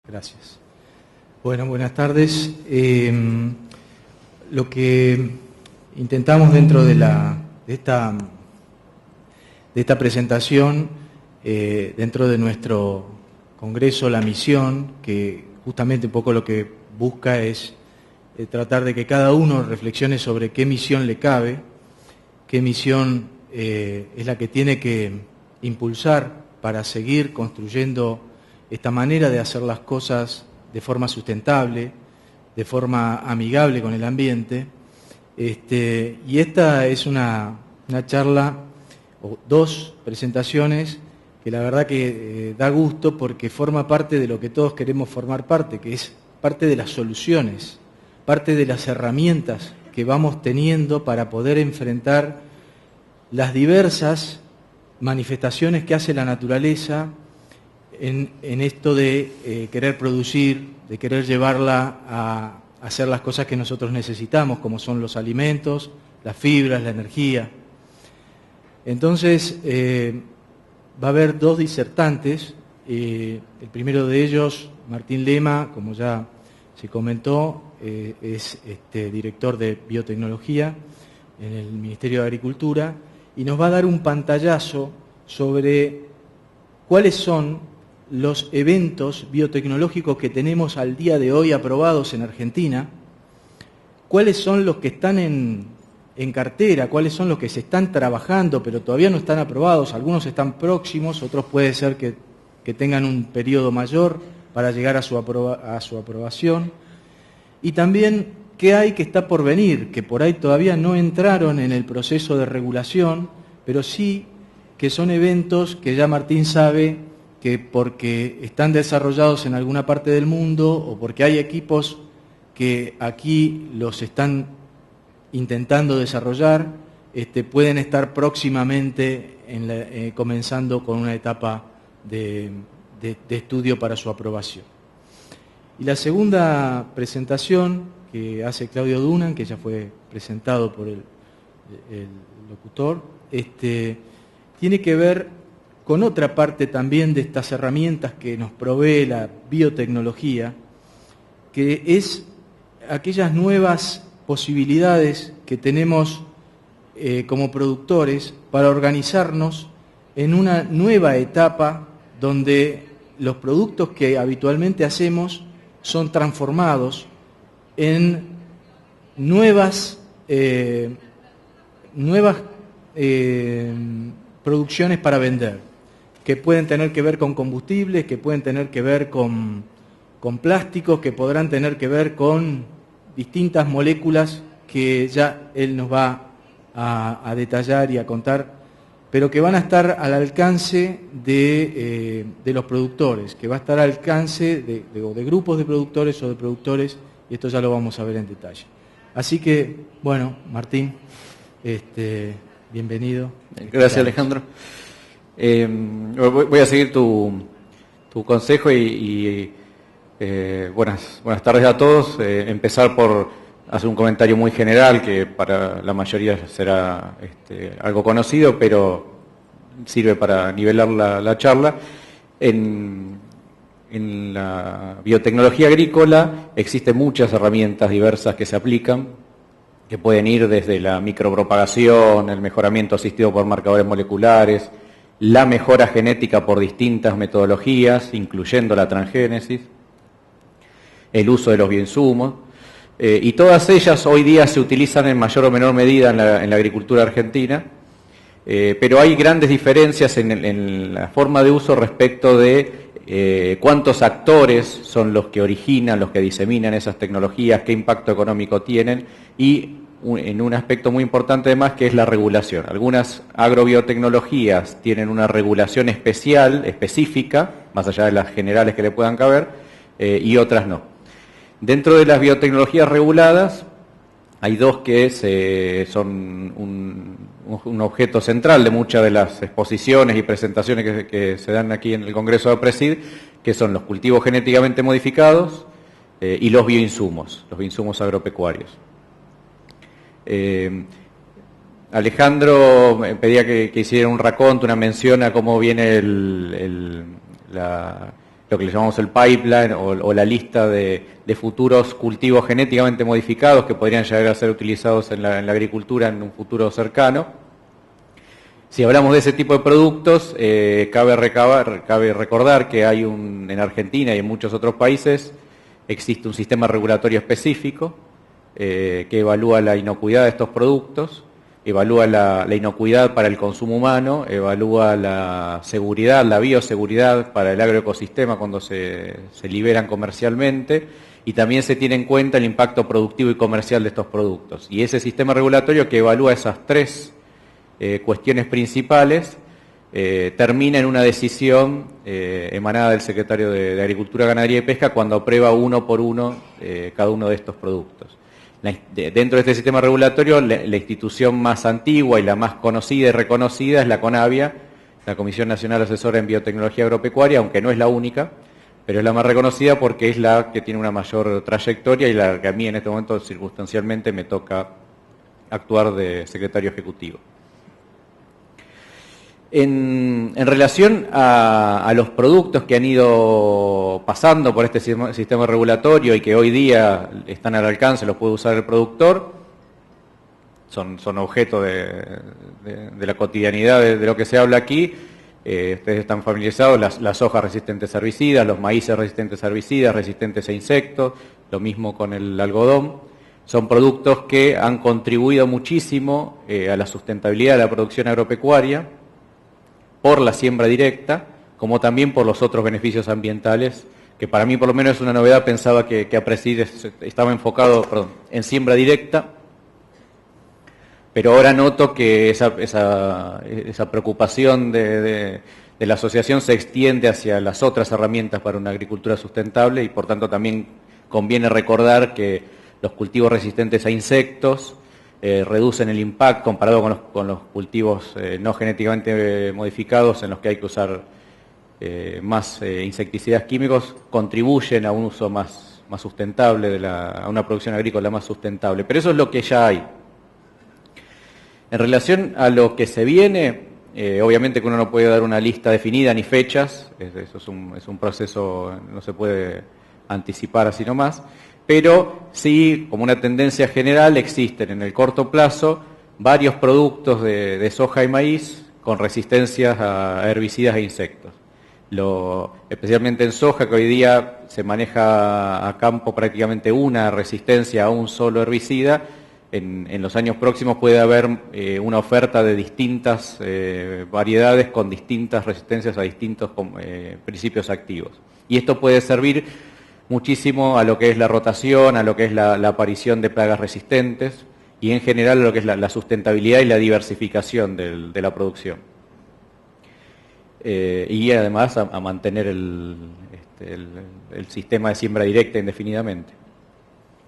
Gracias. Bueno, buenas tardes. Lo que intentamos dentro de esta presentación, dentro de nuestro congreso, la misión, que justamente un poco lo que busca es tratar de que cada uno reflexione sobre qué misión le cabe, qué misión es la que tiene que impulsar para seguir construyendo esta manera de hacer las cosas de forma sustentable, de forma amigable con el ambiente. Y esta es una charla, o dos presentaciones, que la verdad que da gusto porque forma parte de lo que todos queremos formar parte, que es parte de las soluciones, parte de las herramientas que vamos teniendo para poder enfrentar las diversas manifestaciones que hace la naturaleza en esto de querer producir, de querer llevarla a hacer las cosas que nosotros necesitamos, como son los alimentos, las fibras, la energía. Entonces, va a haber dos disertantes. El primero de ellos, Martín Lema, como ya se comentó, es director de biotecnología en el Ministerio de Agricultura, y nos va a dar un pantallazo sobre cuáles son los eventos biotecnológicos que tenemos al día de hoy aprobados en Argentina, cuáles son los que están en cartera, cuáles son los que se están trabajando pero todavía no están aprobados, algunos están próximos, otros puede ser que tengan un periodo mayor para llegar a su aprobación, y también qué hay que está por venir, que por ahí todavía no entraron en el proceso de regulación, pero sí que son eventos que ya Martín sabe que porque están desarrollados en alguna parte del mundo o porque hay equipos que aquí los están intentando desarrollar, pueden estar próximamente comenzando con una etapa de estudio para su aprobación. Y la segunda presentación que hace Claudio Dunan, que ya fue presentado por el locutor, tiene que ver con otra parte también de estas herramientas que nos provee la biotecnología, que es aquellas nuevas posibilidades que tenemos como productores para organizarnos en una nueva etapa donde los productos que habitualmente hacemos son transformados en nuevas producciones para vender, que pueden tener que ver con combustibles, que pueden tener que ver con plásticos, que podrán tener que ver con distintas moléculas que ya él nos va a detallar y a contar, pero que van a estar al alcance de los productores, que va a estar al alcance de grupos de productores o de productores, y esto ya lo vamos a ver en detalle. Así que, bueno, Martín, bienvenido. Gracias, Alejandro. Voy a seguir tu consejo y buenas tardes a todos. Empezar por hacer un comentario muy general que para la mayoría será algo conocido, pero sirve para nivelar la charla. En la biotecnología agrícola existen muchas herramientas diversas que se aplican, que pueden ir desde la micropropagación, el mejoramiento asistido por marcadores moleculares, la mejora genética por distintas metodologías, incluyendo la transgénesis, el uso de los bioinsumos, y todas ellas hoy día se utilizan en mayor o menor medida en la agricultura argentina, pero hay grandes diferencias en la forma de uso respecto de cuántos actores son los que originan, los que diseminan esas tecnologías, qué impacto económico tienen y en un aspecto muy importante además que es la regulación. Algunas agrobiotecnologías tienen una regulación específica, más allá de las generales que le puedan caber, y otras no. Dentro de las biotecnologías reguladas hay dos que son un objeto central de muchas de las exposiciones y presentaciones que se dan aquí en el Congreso de APRESID, que son los cultivos genéticamente modificados y los bioinsumos agropecuarios. Alejandro me pedía que hiciera un raconto, una mención a cómo viene lo que le llamamos el pipeline o la lista de futuros cultivos genéticamente modificados que podrían llegar a ser utilizados en la agricultura en un futuro cercano. Si hablamos de ese tipo de productos, cabe recordar que hay en Argentina y en muchos otros países existe un sistema regulatorio específico que evalúa la inocuidad de estos productos, evalúa la inocuidad para el consumo humano, evalúa la seguridad, la bioseguridad para el agroecosistema cuando se liberan comercialmente, y también se tiene en cuenta el impacto productivo y comercial de estos productos. Y ese sistema regulatorio que evalúa esas tres cuestiones principales termina en una decisión emanada del Secretario de Agricultura, Ganadería y Pesca cuando aprueba uno por uno cada uno de estos productos. Dentro de este sistema regulatorio, la institución más antigua y la más conocida y reconocida es la CONAVIA, la Comisión Nacional Asesora en Biotecnología Agropecuaria, aunque no es la única, pero es la más reconocida porque es la que tiene una mayor trayectoria y la que a mí en este momento circunstancialmente me toca actuar de secretario ejecutivo. En relación a los productos que han ido pasando por este sistema regulatorio y que hoy día están al alcance, los puede usar el productor, son objeto de la cotidianidad de lo que se habla aquí. Ustedes están familiarizados, las hojas resistentes a herbicidas, los maíces resistentes a herbicidas, resistentes a insectos, lo mismo con el algodón. Son productos que han contribuido muchísimo a la sustentabilidad de la producción agropecuaria, por la siembra directa, como también por los otros beneficios ambientales, que para mí por lo menos es una novedad. Pensaba que APRESID estaba enfocado en siembra directa, pero ahora noto que esa preocupación de la asociación se extiende hacia las otras herramientas para una agricultura sustentable, y por tanto también conviene recordar que los cultivos resistentes a insectos reducen el impacto comparado con los cultivos no genéticamente modificados, en los que hay que usar más insecticidas químicos, contribuyen a un uso más sustentable, a una producción agrícola más sustentable. Pero eso es lo que ya hay. En relación a lo que se viene, obviamente que uno no puede dar una lista definida ni fechas, eso es un proceso, no se puede anticipar así nomás. Pero sí, como una tendencia general, existen en el corto plazo varios productos de soja y maíz con resistencias a herbicidas e insectos. Especialmente en soja, que hoy día se maneja a campo prácticamente una resistencia a un solo herbicida, en los años próximos puede haber una oferta de distintas variedades con distintas resistencias a distintos principios activos. Y esto puede servir muchísimo a lo que es la rotación, a lo que es la aparición de plagas resistentes y en general a lo que es la sustentabilidad y la diversificación de la producción. Y además a mantener el sistema de siembra directa indefinidamente.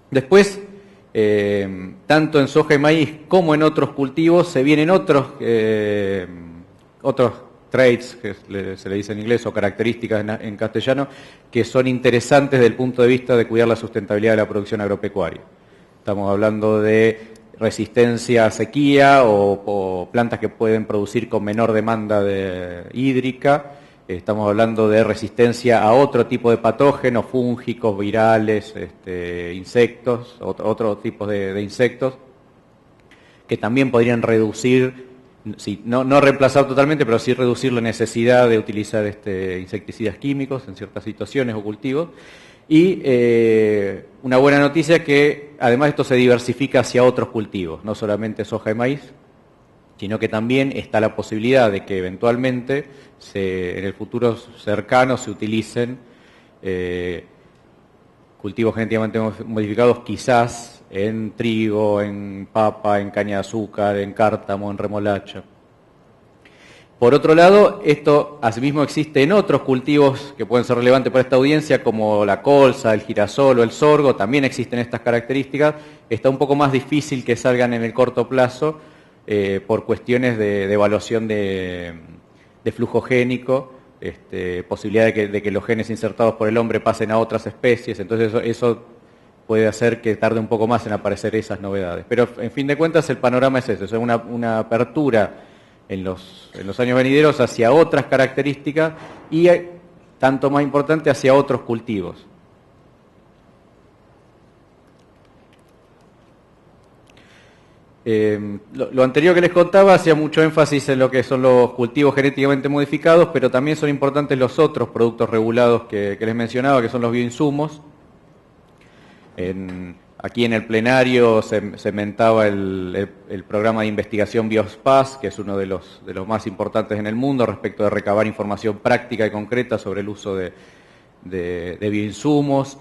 Después, tanto en soja y maíz como en otros cultivos se vienen otros traits, que se le dice en inglés, o características en castellano, que son interesantes desde el punto de vista de cuidar la sustentabilidad de la producción agropecuaria. Estamos hablando de resistencia a sequía o plantas que pueden producir con menor demanda hídrica. Estamos hablando de resistencia a otro tipo de patógenos, fúngicos, virales, insectos, otros tipos de insectos, que también podrían reducir, sí, no reemplazar totalmente, pero sí reducir la necesidad de utilizar insecticidas químicos en ciertas situaciones o cultivos. Y una buena noticia es que además esto se diversifica hacia otros cultivos, no solamente soja y maíz, sino que también está la posibilidad de que eventualmente en el futuro cercano se utilicen cultivos genéticamente modificados, quizás en trigo, en papa, en caña de azúcar, en cártamo, en remolacha. Por otro lado, esto asimismo existe en otros cultivos que pueden ser relevantes para esta audiencia, como la colza, el girasol o el sorgo. También existen estas características. Está un poco más difícil que salgan en el corto plazo por cuestiones de evaluación de flujo génico, posibilidad de que los genes insertados por el hombre pasen a otras especies. Entonces eso puede hacer que tarde un poco más en aparecer esas novedades. Pero en fin de cuentas el panorama es ese, es una apertura en los años venideros hacia otras características y tanto más importante hacia otros cultivos. Lo anterior que les contaba hacía mucho énfasis en lo que son los cultivos genéticamente modificados, pero también son importantes los otros productos regulados que les mencionaba, que son los bioinsumos. Aquí en el plenario se mentaba el programa de investigación Biospaz, que es uno de los más importantes en el mundo respecto de recabar información práctica y concreta sobre el uso de bioinsumos.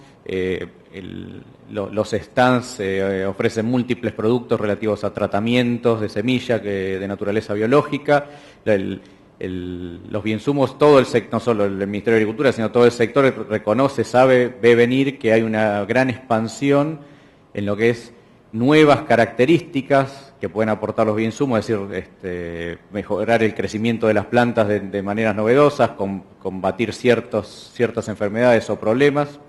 Los stands ofrecen múltiples productos relativos a tratamientos de semilla de naturaleza biológica. Los bioinsumos, todo el sector, no solo el Ministerio de Agricultura, sino todo el sector reconoce, sabe, ve venir que hay una gran expansión en lo que es nuevas características que pueden aportar los bioinsumos, es decir, mejorar el crecimiento de las plantas de maneras novedosas, combatir ciertas enfermedades o problemas.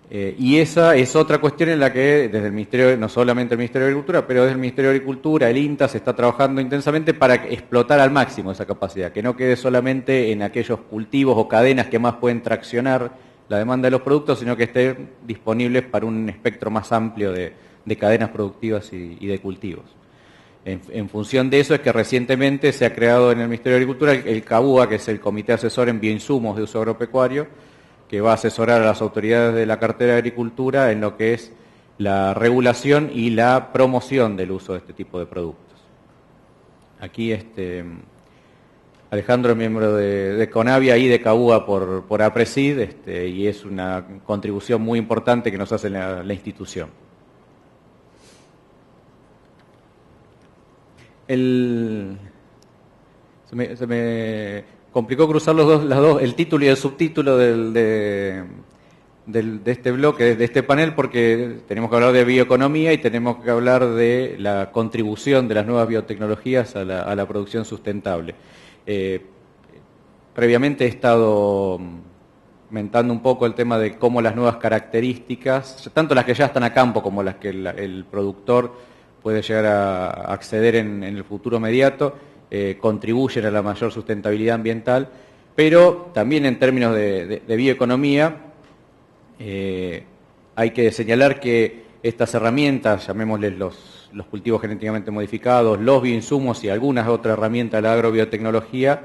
Y esa es otra cuestión en la que desde el Ministerio, no solamente el Ministerio de Agricultura, pero desde el Ministerio de Agricultura, el INTA, se está trabajando intensamente para explotar al máximo esa capacidad, que no quede solamente en aquellos cultivos o cadenas que más pueden traccionar la demanda de los productos, sino que estén disponibles para un espectro más amplio de cadenas productivas y de cultivos. En función de eso es que recientemente se ha creado en el Ministerio de Agricultura el CABUA, que es el Comité Asesor en Bioinsumos de Uso Agropecuario, que va a asesorar a las autoridades de la cartera de Agricultura en lo que es la regulación y la promoción del uso de este tipo de productos. Aquí Alejandro es miembro de CONAVIA y de CABUA por APRESID, y es una contribución muy importante que nos hace la institución. Se me complicó cruzar el título y el subtítulo de este bloque, de este panel, porque tenemos que hablar de bioeconomía y tenemos que hablar de la contribución de las nuevas biotecnologías a la producción sustentable. Previamente he estado comentando un poco el tema de cómo las nuevas características, tanto las que ya están a campo como las que el productor puede llegar a acceder en el futuro inmediato, contribuyen a la mayor sustentabilidad ambiental, pero también en términos de bioeconomía hay que señalar que estas herramientas, llamémosles los cultivos genéticamente modificados, los bioinsumos y algunas otras herramientas de la agrobiotecnología,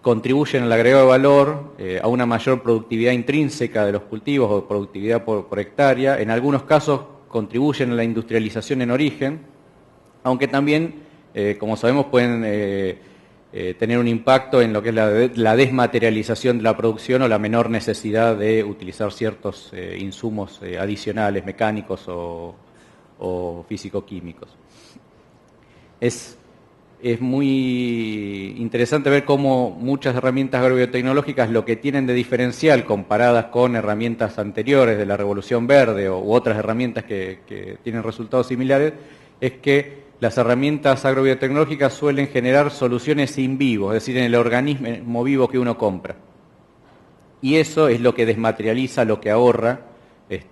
contribuyen al agregado de valor, a una mayor productividad intrínseca de los cultivos o productividad por hectárea. En algunos casos contribuyen a la industrialización en origen, aunque también, como sabemos, pueden tener un impacto en lo que es la desmaterialización de la producción o la menor necesidad de utilizar ciertos insumos adicionales, mecánicos o físico-químicos. Es muy interesante ver cómo muchas herramientas agrobiotecnológicas lo que tienen de diferencial comparadas con herramientas anteriores de la Revolución Verde u otras herramientas que tienen resultados similares, es que las herramientas agrobiotecnológicas suelen generar soluciones in vivo, es decir, en el organismo vivo que uno compra. Y eso es lo que desmaterializa, lo que ahorra,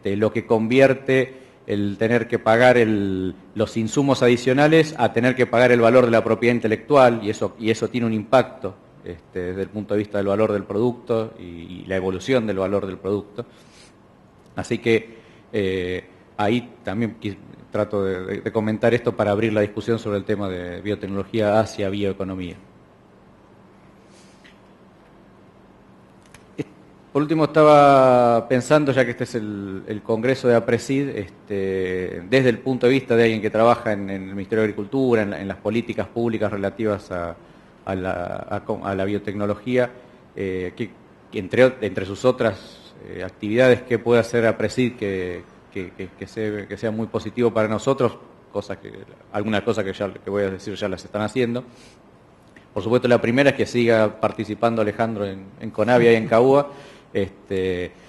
lo que convierte el tener que pagar los insumos adicionales a tener que pagar el valor de la propiedad intelectual, y eso tiene un impacto desde el punto de vista del valor del producto y la evolución del valor del producto. Así que ahí también trato de comentar esto para abrir la discusión sobre el tema de biotecnología hacia bioeconomía. Por último, estaba pensando, ya que este es el Congreso de APRESID, desde el punto de vista de alguien que trabaja en el Ministerio de Agricultura, en las políticas públicas relativas a la biotecnología, que entre sus otras actividades, ¿qué puede hacer APRESID que sea muy positivo para nosotros? Algunas cosas que voy a decir ya las están haciendo. Por supuesto, la primera es que siga participando Alejandro en CONAVIA y en CABUA,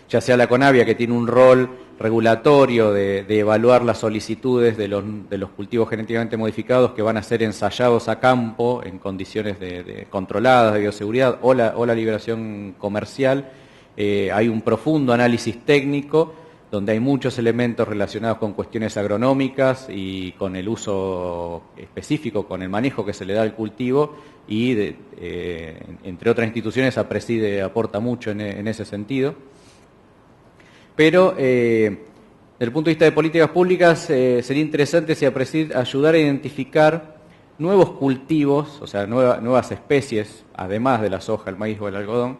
ya sea la CONAVIA, que tiene un rol regulatorio de evaluar las solicitudes de los cultivos genéticamente modificados que van a ser ensayados a campo en condiciones controladas de bioseguridad, o la liberación comercial. Hay un profundo análisis técnico donde hay muchos elementos relacionados con cuestiones agronómicas y con el uso específico, con el manejo que se le da al cultivo, y entre otras instituciones APRESID aporta mucho en ese sentido. Pero desde el punto de vista de políticas públicas sería interesante si APRESID ayudara a identificar nuevos cultivos, o sea, nuevas especies, además de la soja, el maíz o el algodón,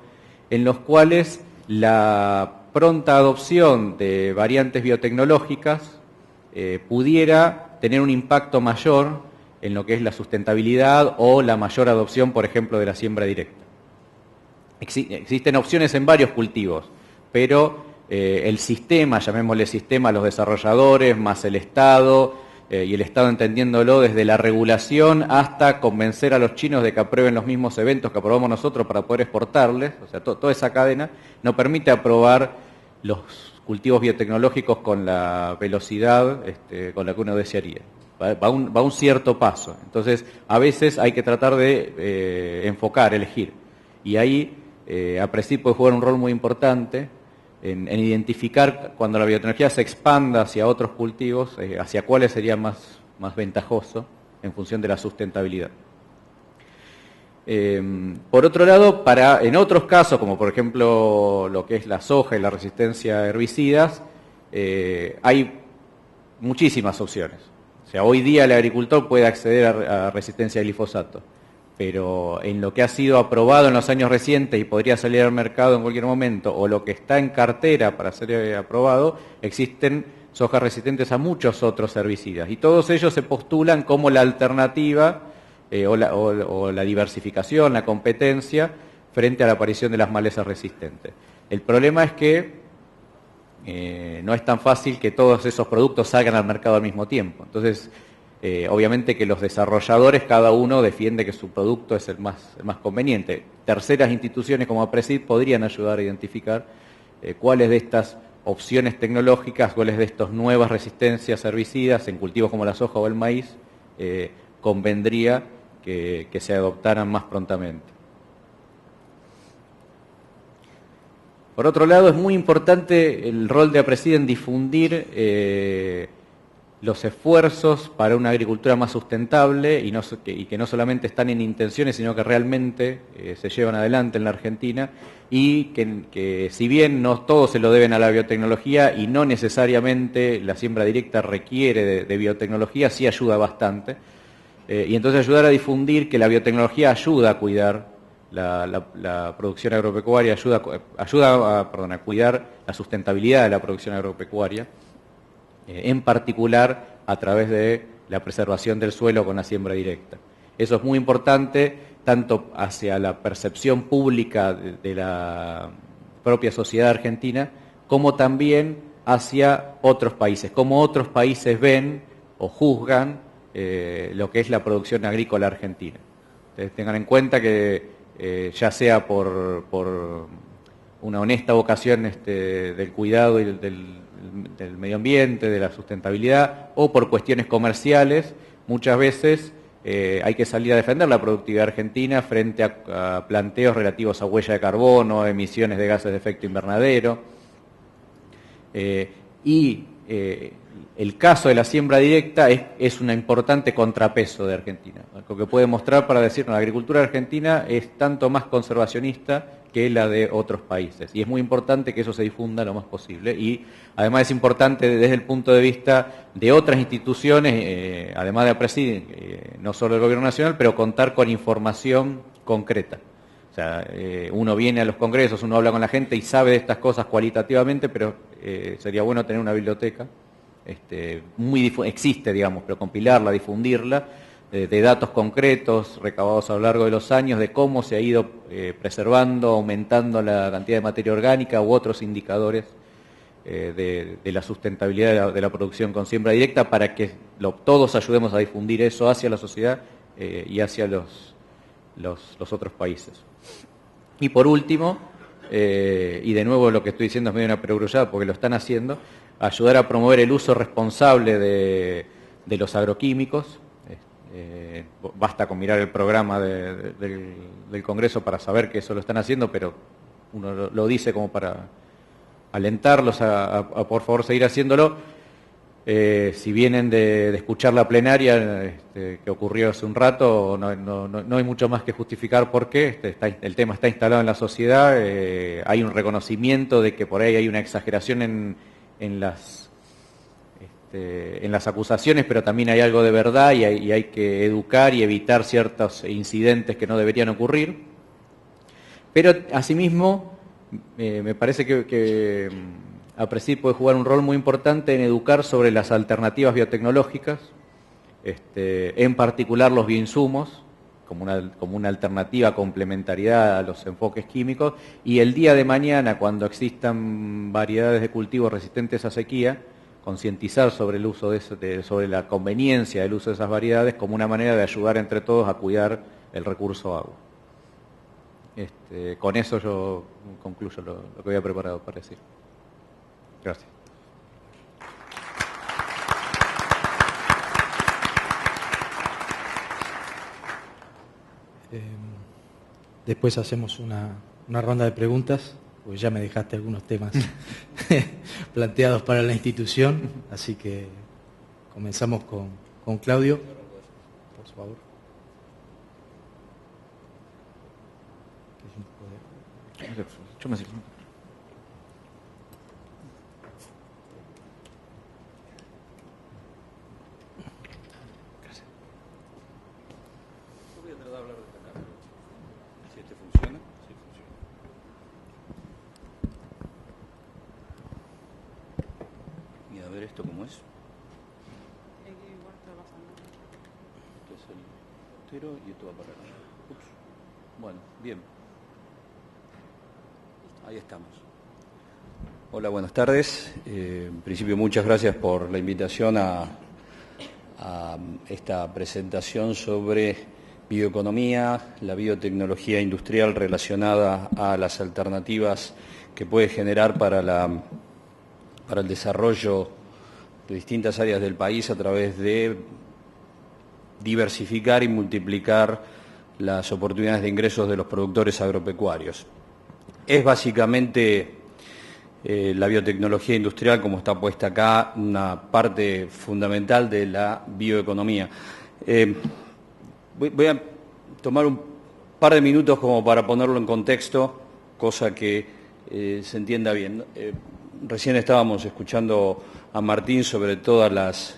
en los cuales la pronta adopción de variantes biotecnológicas pudiera tener un impacto mayor en lo que es la sustentabilidad o la mayor adopción, por ejemplo, de la siembra directa. Existen opciones en varios cultivos, pero el sistema, llamémosle sistema, los desarrolladores, más el Estado, y el Estado entendiéndolo desde la regulación hasta convencer a los chinos de que aprueben los mismos eventos que aprobamos nosotros para poder exportarles, o sea, toda esa cadena no permite aprobar los cultivos biotecnológicos con la velocidad con la que uno desearía. Va un cierto paso. Entonces, a veces hay que tratar de enfocar, elegir. Y ahí APRESID puede jugar un rol muy importante en identificar cuando la biotecnología se expanda hacia otros cultivos, hacia cuáles sería más ventajoso en función de la sustentabilidad. Por otro lado, en otros casos, como por ejemplo lo que es la soja y la resistencia a herbicidas, hay muchísimas opciones. O sea, hoy día el agricultor puede acceder a resistencia al glifosato, pero en lo que ha sido aprobado en los años recientes y podría salir al mercado en cualquier momento, o lo que está en cartera para ser aprobado, existen sojas resistentes a muchos otros herbicidas, y todos ellos se postulan como la alternativa o la diversificación, la competencia frente a la aparición de las malezas resistentes. El problema es que no es tan fácil que todos esos productos salgan al mercado al mismo tiempo. Entonces, obviamente que los desarrolladores, cada uno defiende que su producto es el más conveniente. Terceras instituciones como APRESID podrían ayudar a identificar cuáles de estas opciones tecnológicas, cuáles de estas nuevas resistencias herbicidas en cultivos como la soja o el maíz convendría que se adoptaran más prontamente. Por otro lado, es muy importante el rol de APRESID en difundir los esfuerzos para una agricultura más sustentable y que no solamente están en intenciones, sino que realmente se llevan adelante en la Argentina, y que si bien no todo se lo deben a la biotecnología y no necesariamente la siembra directa requiere de biotecnología, sí ayuda bastante. Y entonces ayudar a difundir que la biotecnología ayuda a cuidar la producción agropecuaria, ayuda a cuidar la sustentabilidad de la producción agropecuaria, en particular a través de la preservación del suelo con la siembra directa. Eso es muy importante tanto hacia la percepción pública de la propia sociedad argentina, como también hacia otros países, como otros países ven o juzgan lo que es la producción agrícola argentina. Entonces, tengan en cuenta que ya sea por una honesta vocación del cuidado y del medio ambiente, de la sustentabilidad, o por cuestiones comerciales, muchas veces hay que salir a defender la productividad argentina frente a planteos relativos a huella de carbono, emisiones de gases de efecto invernadero. El caso de la siembra directa es un importante contrapeso de Argentina. Lo que puede mostrar para decir que la agricultura argentina es tanto más conservacionista que la de otros países. Y es muy importante que eso se difunda lo más posible. Y además es importante desde el punto de vista de otras instituciones, además de APRESID, no solo el Gobierno Nacional, pero contar con información concreta. O sea, uno viene a los congresos, uno habla con la gente y sabe de estas cosas cualitativamente, pero sería bueno tener una biblioteca. Existe, digamos, pero compilarla, difundirla, de datos concretos recabados a lo largo de los años, de cómo se ha ido preservando, aumentando la cantidad de materia orgánica u otros indicadores de la sustentabilidad de la producción con siembra directa, para que todos ayudemos a difundir eso hacia la sociedad y hacia los otros países. Y por último, y de nuevo lo que estoy diciendo es medio una perogrullada porque lo están haciendo, ayudar a promover el uso responsable de los agroquímicos. Basta con mirar el programa del Congreso para saber que eso lo están haciendo, pero uno lo dice como para alentarlos a por favor seguir haciéndolo. Si vienen de escuchar la plenaria que ocurrió hace un rato, no hay mucho más que justificar por qué. El tema está instalado en la sociedad, hay un reconocimiento de que por ahí hay una exageración en las acusaciones, pero también hay algo de verdad y hay que educar y evitar ciertos incidentes que no deberían ocurrir. Pero asimismo, me parece que APRESID puede jugar un rol muy importante en educar sobre las alternativas biotecnológicas, en particular los bioinsumos, como una alternativa, complementariedad a los enfoques químicos, y el día de mañana, cuando existan variedades de cultivos resistentes a sequía, concientizar sobre el uso sobre la conveniencia del uso de esas variedades como una manera de ayudar entre todos a cuidar el recurso agua. Con eso yo concluyo lo que había preparado para decir. Gracias. Después hacemos una ronda de preguntas, porque ya me dejaste algunos temas planteados para la institución, así que comenzamos con Claudio, por favor. Yo me sigo. ¿Esto cómo es? Esto es el entero y esto va para acá. Ups. Bueno, bien. Ahí estamos. Hola, buenas tardes. En principio, muchas gracias por la invitación a esta presentación sobre bioeconomía, la biotecnología industrial relacionada a las alternativas que puede generar para el desarrollo de distintas áreas del país a través de diversificar y multiplicar las oportunidades de ingresos de los productores agropecuarios. Es básicamente la biotecnología industrial, como está puesta acá, una parte fundamental de la bioeconomía. Voy a tomar un par de minutos como para ponerlo en contexto, cosa que se entienda bien. Recién estábamos escuchando a Martín sobre todas las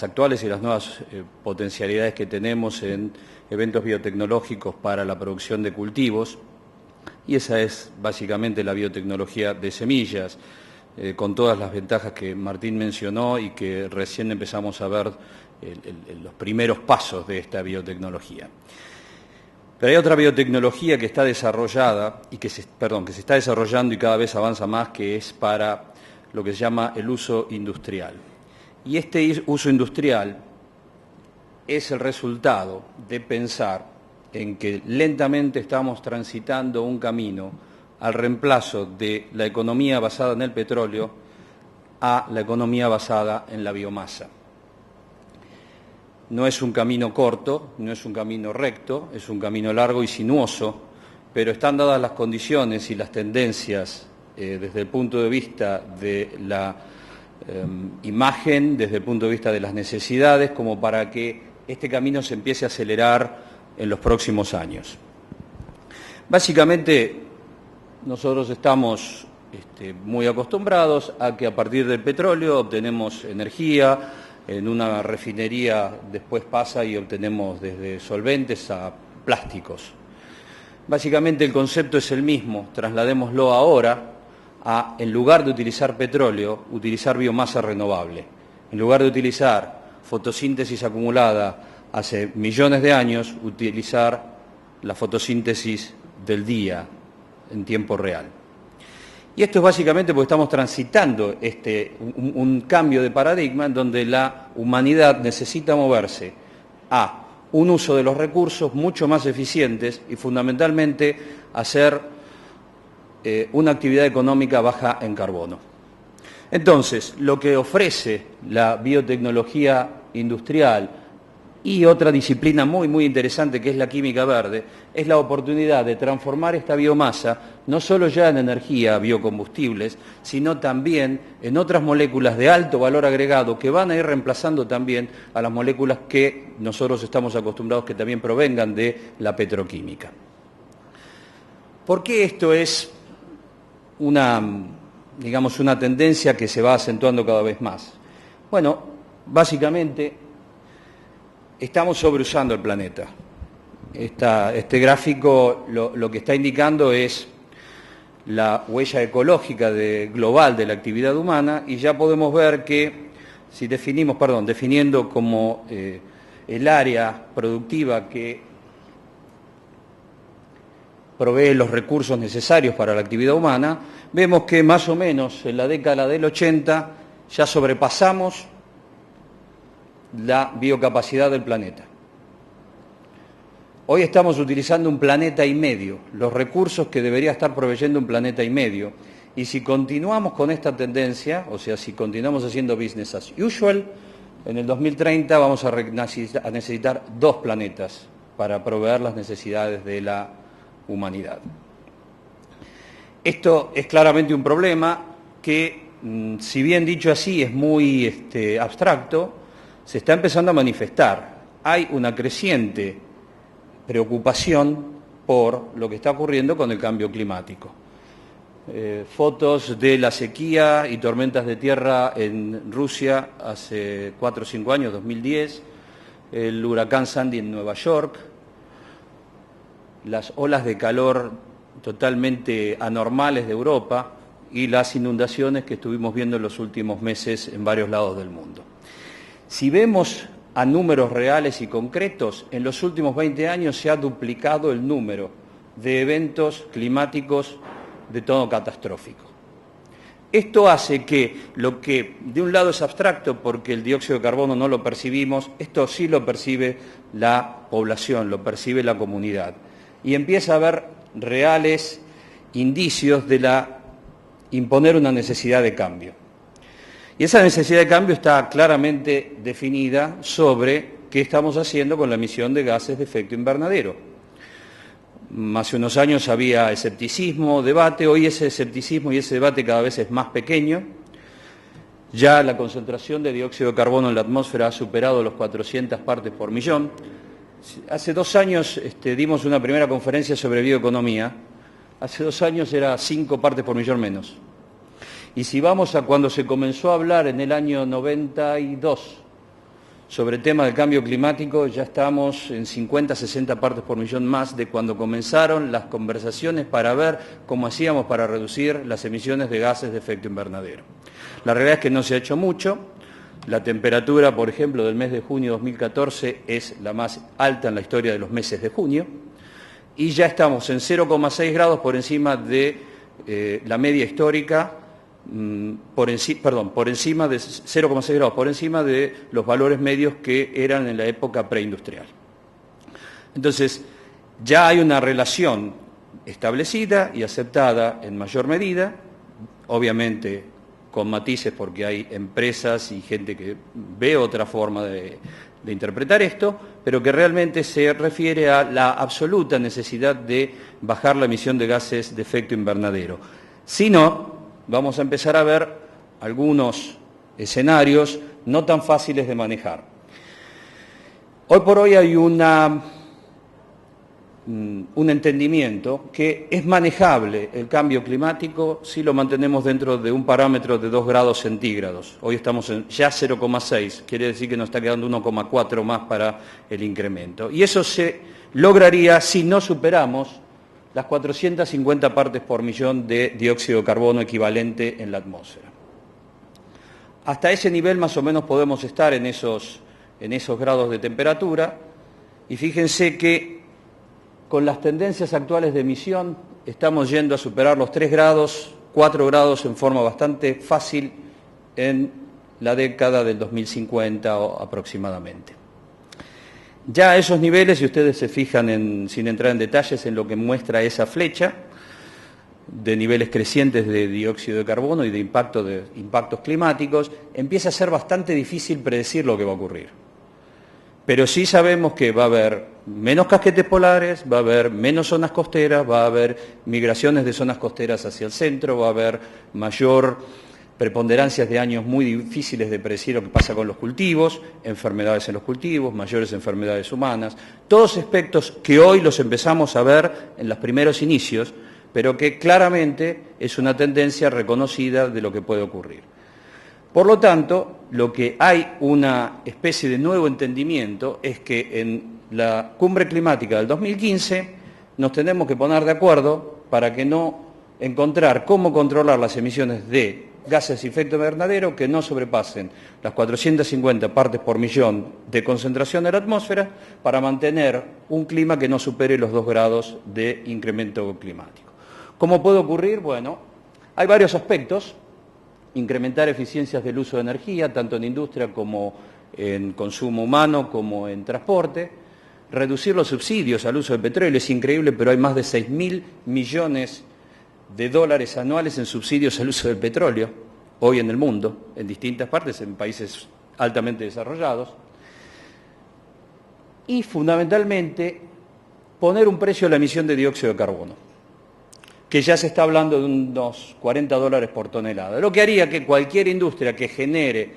actuales y las nuevas potencialidades que tenemos en eventos biotecnológicos para la producción de cultivos, y esa es básicamente la biotecnología de semillas, con todas las ventajas que Martín mencionó y que recién empezamos a ver los primeros pasos de esta biotecnología. Pero hay otra biotecnología que está desarrollada y que se está desarrollando y cada vez avanza más, que es para lo que se llama el uso industrial. Y este uso industrial es el resultado de pensar en que lentamente estamos transitando un camino al reemplazo de la economía basada en el petróleo a la economía basada en la biomasa. No es un camino corto, no es un camino recto, es un camino largo y sinuoso, pero están dadas las condiciones y las tendencias desde el punto de vista de la imagen, desde el punto de vista de las necesidades, como para que este camino se empiece a acelerar en los próximos años. Básicamente, nosotros estamos muy acostumbrados a que a partir del petróleo obtenemos energía, en una refinería después pasa y obtenemos desde solventes a plásticos. Básicamente el concepto es el mismo, trasladémoslo ahora a, en lugar de utilizar petróleo, utilizar biomasa renovable. En lugar de utilizar fotosíntesis acumulada hace millones de años, utilizar la fotosíntesis del día en tiempo real. Y esto es básicamente porque estamos transitando un cambio de paradigma en donde la humanidad necesita moverse a un uso de los recursos mucho más eficientes y fundamentalmente hacer una actividad económica baja en carbono. Entonces, lo que ofrece la biotecnología industrial y otra disciplina muy, muy interesante que es la química verde, es la oportunidad de transformar esta biomasa no solo ya en energía, biocombustibles, sino también en otras moléculas de alto valor agregado que van a ir reemplazando también a las moléculas que nosotros estamos acostumbrados que también provengan de la petroquímica. ¿Por qué esto es una tendencia que se va acentuando cada vez más? Bueno, básicamente estamos sobreusando el planeta. Este gráfico lo que está indicando es la huella ecológica global de la actividad humana, y ya podemos ver que si definiendo como el área productiva que provee los recursos necesarios para la actividad humana, vemos que más o menos en la década del 80 ya sobrepasamos la biocapacidad del planeta. Hoy estamos utilizando un planeta y medio, los recursos que debería estar proveyendo un planeta y medio. Y si continuamos con esta tendencia, o sea, si continuamos haciendo business as usual, en el 2030 vamos a necesitar 2 planetas para proveer las necesidades de la humanidad. Esto es claramente un problema que, si bien dicho así es muy abstracto, se está empezando a manifestar. Hay una creciente preocupación por lo que está ocurriendo con el cambio climático. Fotos de la sequía y tormentas de tierra en Rusia hace 4 o 5 años, 2010, el huracán Sandy en Nueva York, las olas de calor totalmente anormales de Europa y las inundaciones que estuvimos viendo en los últimos meses en varios lados del mundo. Si vemos a números reales y concretos, en los últimos 20 años se ha duplicado el número de eventos climáticos de tono catastrófico. Esto hace que lo que de un lado es abstracto porque el dióxido de carbono no lo percibimos, esto sí lo percibe la población, lo percibe la comunidad. Y empieza a haber reales indicios de imponer una necesidad de cambio. Y esa necesidad de cambio está claramente definida sobre qué estamos haciendo con la emisión de gases de efecto invernadero. Hace unos años había escepticismo, debate, hoy ese escepticismo y ese debate cada vez es más pequeño. Ya la concentración de dióxido de carbono en la atmósfera ha superado los 400 partes por millón. Hace 2 años dimos una primera conferencia sobre bioeconomía. Hace 2 años era 5 partes por millón menos. Y si vamos a cuando se comenzó a hablar en el año 92 sobre el tema del cambio climático, ya estamos en 50, 60 partes por millón más de cuando comenzaron las conversaciones para ver cómo hacíamos para reducir las emisiones de gases de efecto invernadero. La realidad es que no se ha hecho mucho. La temperatura, por ejemplo, del mes de junio de 2014 es la más alta en la historia de los meses de junio, y ya estamos en 0,6 grados por encima de la media histórica, por encima de 0,6 grados, por encima de los valores medios que eran en la época preindustrial. Entonces, ya hay una relación establecida y aceptada en mayor medida, obviamente con matices porque hay empresas y gente que ve otra forma de interpretar esto, pero que realmente se refiere a la absoluta necesidad de bajar la emisión de gases de efecto invernadero. Si no, vamos a empezar a ver algunos escenarios no tan fáciles de manejar. Hoy por hoy hay un entendimiento que es manejable el cambio climático si lo mantenemos dentro de un parámetro de 2 grados centígrados. Hoy estamos en ya 0,6, quiere decir que nos está quedando 1,4 más para el incremento. Y eso se lograría si no superamos las 450 partes por millón de dióxido de carbono equivalente en la atmósfera. Hasta ese nivel más o menos podemos estar en esos grados de temperatura, y fíjense que con las tendencias actuales de emisión estamos yendo a superar los 3 grados, 4 grados en forma bastante fácil en la década del 2050 aproximadamente. Ya a esos niveles, si ustedes se fijan, sin entrar en detalles, en lo que muestra esa flecha de niveles crecientes de dióxido de carbono y de impactos climáticos, empieza a ser bastante difícil predecir lo que va a ocurrir. Pero sí sabemos que va a haber menos casquetes polares, va a haber menos zonas costeras, va a haber migraciones de zonas costeras hacia el centro, va a haber mayor preponderancias de años muy difíciles de predecir lo que pasa con los cultivos, enfermedades en los cultivos, mayores enfermedades humanas, todos aspectos que hoy los empezamos a ver en los primeros inicios, pero que claramente es una tendencia reconocida de lo que puede ocurrir. Por lo tanto, lo que hay una especie de nuevo entendimiento es que en la cumbre climática del 2015 nos tenemos que poner de acuerdo para que no encontrar cómo controlar las emisiones de gases de efecto invernadero que no sobrepasen las 450 partes por millón de concentración en la atmósfera para mantener un clima que no supere los 2 grados de incremento climático. ¿Cómo puede ocurrir? Bueno, hay varios aspectos. Incrementar eficiencias del uso de energía, tanto en industria como en consumo humano, como en transporte. Reducir los subsidios al uso de petróleo. Es increíble, pero hay más de 6.000 millones de dólares anuales en subsidios al uso del petróleo, hoy en el mundo, en distintas partes, en países altamente desarrollados. Y fundamentalmente, poner un precio a la emisión de dióxido de carbono, que ya se está hablando de unos $40 por tonelada, lo que haría que cualquier industria que genere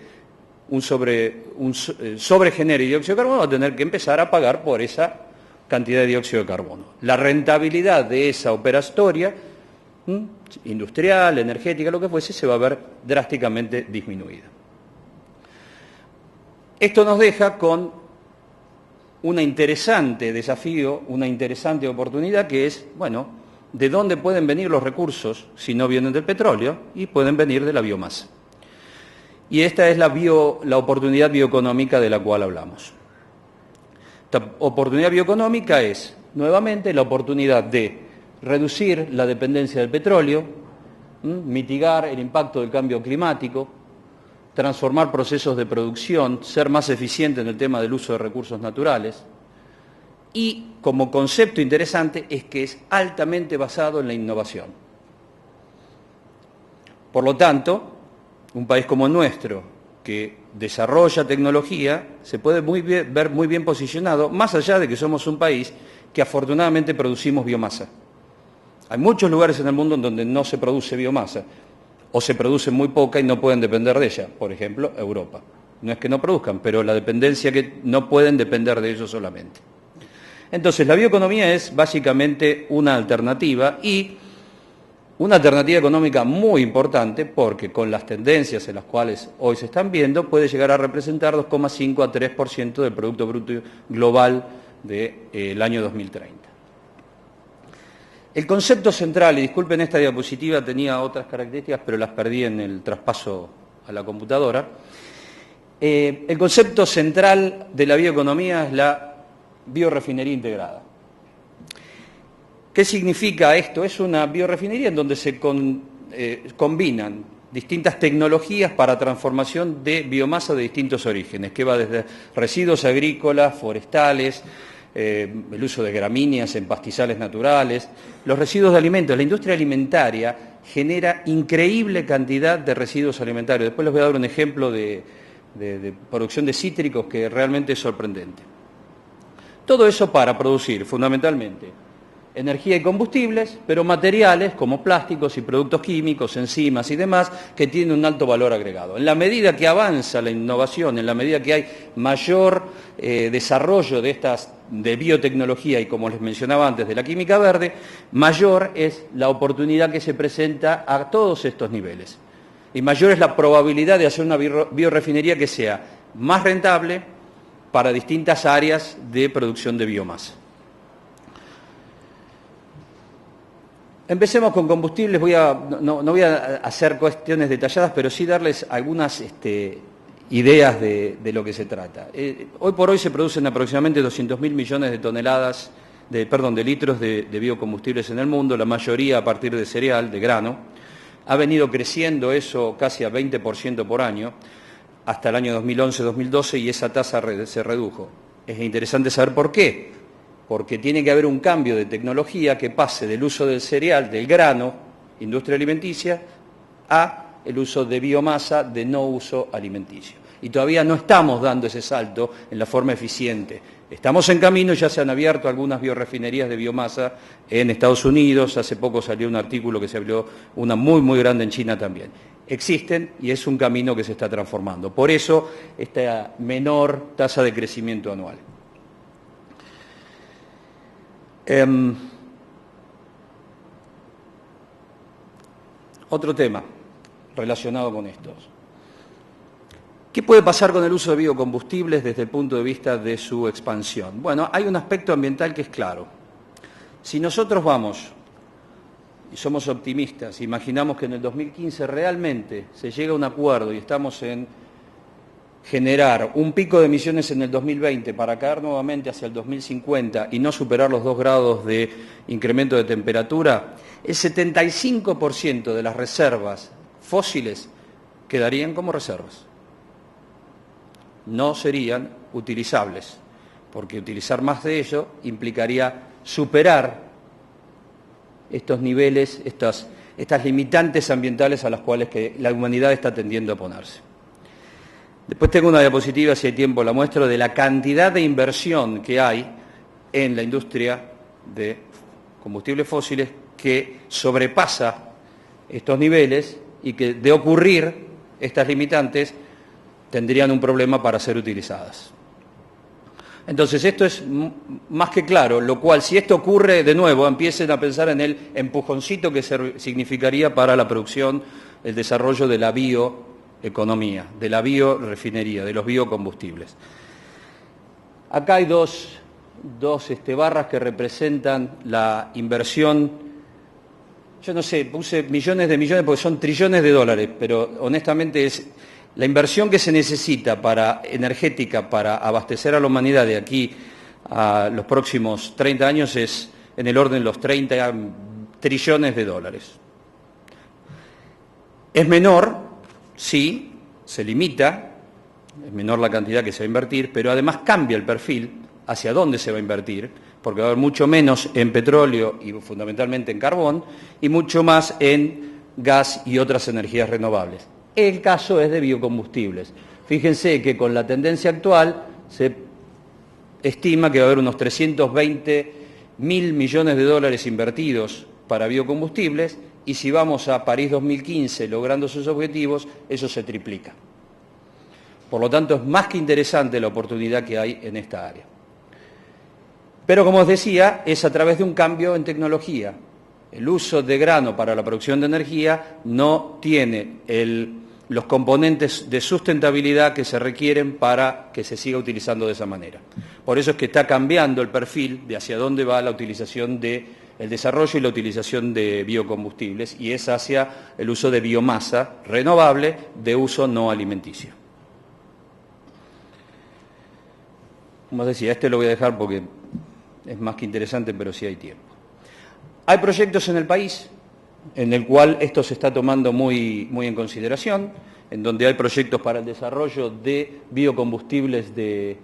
sobregenere dióxido de carbono va a tener que empezar a pagar por esa cantidad de dióxido de carbono. La rentabilidad de esa operatoria industrial, energética, lo que fuese, se va a ver drásticamente disminuida. Esto nos deja con un interesante desafío, una interesante oportunidad que es, bueno, ¿de dónde pueden venir los recursos si no vienen del petróleo? Y pueden venir de la biomasa. Y esta es la oportunidad bioeconómica de la cual hablamos. Esta oportunidad bioeconómica es, nuevamente, la oportunidad de reducir la dependencia del petróleo, mitigar el impacto del cambio climático, transformar procesos de producción, ser más eficiente en el tema del uso de recursos naturales. Y como concepto interesante es que es altamente basado en la innovación. Por lo tanto, un país como el nuestro, que desarrolla tecnología, se puede ver muy bien posicionado, más allá de que somos un país que afortunadamente producimos biomasa. Hay muchos lugares en el mundo en donde no se produce biomasa, o se produce muy poca y no pueden depender de ella, por ejemplo, Europa. No es que no produzcan, pero la dependencia que no pueden depender de ellos solamente. Entonces, la bioeconomía es básicamente una alternativa y una alternativa económica muy importante porque con las tendencias en las cuales hoy se están viendo puede llegar a representar 2,5 a 3% del Producto Bruto Global del año 2030. El concepto central, y disculpen esta diapositiva, tenía otras características, pero las perdí en el traspaso a la computadora. El concepto central de la bioeconomía es la biorefinería integrada. ¿Qué significa esto? Es una biorefinería en donde se combinan distintas tecnologías para transformación de biomasa de distintos orígenes, que va desde residuos agrícolas, forestales, el uso de gramíneas en pastizales naturales, los residuos de alimentos. La industria alimentaria genera increíble cantidad de residuos alimentarios. Después les voy a dar un ejemplo de producción de cítricos que realmente es sorprendente. Todo eso para producir fundamentalmente energía y combustibles, pero materiales como plásticos y productos químicos, enzimas y demás, que tienen un alto valor agregado. En la medida que avanza la innovación, en la medida que hay mayor desarrollo de biotecnología y, como les mencionaba antes, de la química verde, mayor es la oportunidad que se presenta a todos estos niveles. Y mayor es la probabilidad de hacer una biorefinería que sea más rentable para distintas áreas de producción de biomasa. Empecemos con combustibles. No voy a hacer cuestiones detalladas, pero sí darles algunas ideas de lo que se trata. Hoy por hoy se producen aproximadamente 200.000 millones de litros de biocombustibles en el mundo, la mayoría a partir de cereal, de grano. Ha venido creciendo eso casi a 20% por año hasta el año 2011-2012 y esa tasa se redujo. Es interesante saber por qué. Porque tiene que haber un cambio de tecnología que pase del uso del cereal, del grano, industria alimenticia, a el uso de biomasa de no uso alimenticio. y todavía no estamos dando ese salto en la forma eficiente. Estamos en camino, ya se han abierto algunas biorefinerías de biomasa en Estados Unidos, hace poco salió un artículo que se abrió una muy grande en China también. Existen y es un camino que se está transformando. Por eso esta menor tasa de crecimiento anual. Otro tema relacionado con estos. ¿Qué puede pasar con el uso de biocombustibles desde el punto de vista de su expansión? Bueno, hay un aspecto ambiental que es claro. Si nosotros vamos, y somos optimistas, imaginamos que en el 2015 realmente se llega a un acuerdo y estamos en generar un pico de emisiones en el 2020 para caer nuevamente hacia el 2050 y no superar los 2 grados de incremento de temperatura, el 75% de las reservas fósiles quedarían como reservas. No serían utilizables, porque utilizar más de ello implicaría superar estos niveles, estas limitantes ambientales a las cuales que la humanidad está tendiendo a ponerse. Después tengo una diapositiva, si hay tiempo la muestro, de la cantidad de inversión que hay en la industria de combustibles fósiles que sobrepasa estos niveles y que, de ocurrir estas limitantes, tendrían un problema para ser utilizadas. Entonces, esto es más que claro, lo cual, si esto ocurre de nuevo, empiecen a pensar en el empujoncito que significaría para la producción, el desarrollo de la bioeconomía, de la biorefinería, de los biocombustibles. Acá hay dos barras que representan la inversión. Yo no sé, puse millones de millones porque son trillones de dólares, pero honestamente es la inversión que se necesita energética para abastecer a la humanidad de aquí a los próximos 30 años es en el orden de los 30 trillones de dólares. Es menor, sí, se limita, es menor la cantidad que se va a invertir, pero además cambia el perfil hacia dónde se va a invertir, porque va a haber mucho menos en petróleo y fundamentalmente en carbón, y mucho más en gas y otras energías renovables. El caso es de biocombustibles. Fíjense que con la tendencia actual se estima que va a haber unos 320.000 millones de dólares invertidos para biocombustibles, y si vamos a París 2015 logrando sus objetivos, eso se triplica. Por lo tanto, es más que interesante la oportunidad que hay en esta área. Pero, como os decía, es a través de un cambio en tecnología. El uso de grano para la producción de energía no tiene los componentes de sustentabilidad que se requieren para que se siga utilizando de esa manera. Por eso es que está cambiando el perfil de hacia dónde va la utilización el desarrollo y la utilización de biocombustibles, y es hacia el uso de biomasa renovable de uso no alimenticio. Como os decía, lo voy a dejar porque es más que interesante, pero sí hay tiempo. Hay proyectos en el país en el cual esto se está tomando muy en consideración, en donde hay proyectos para el desarrollo de biocombustibles de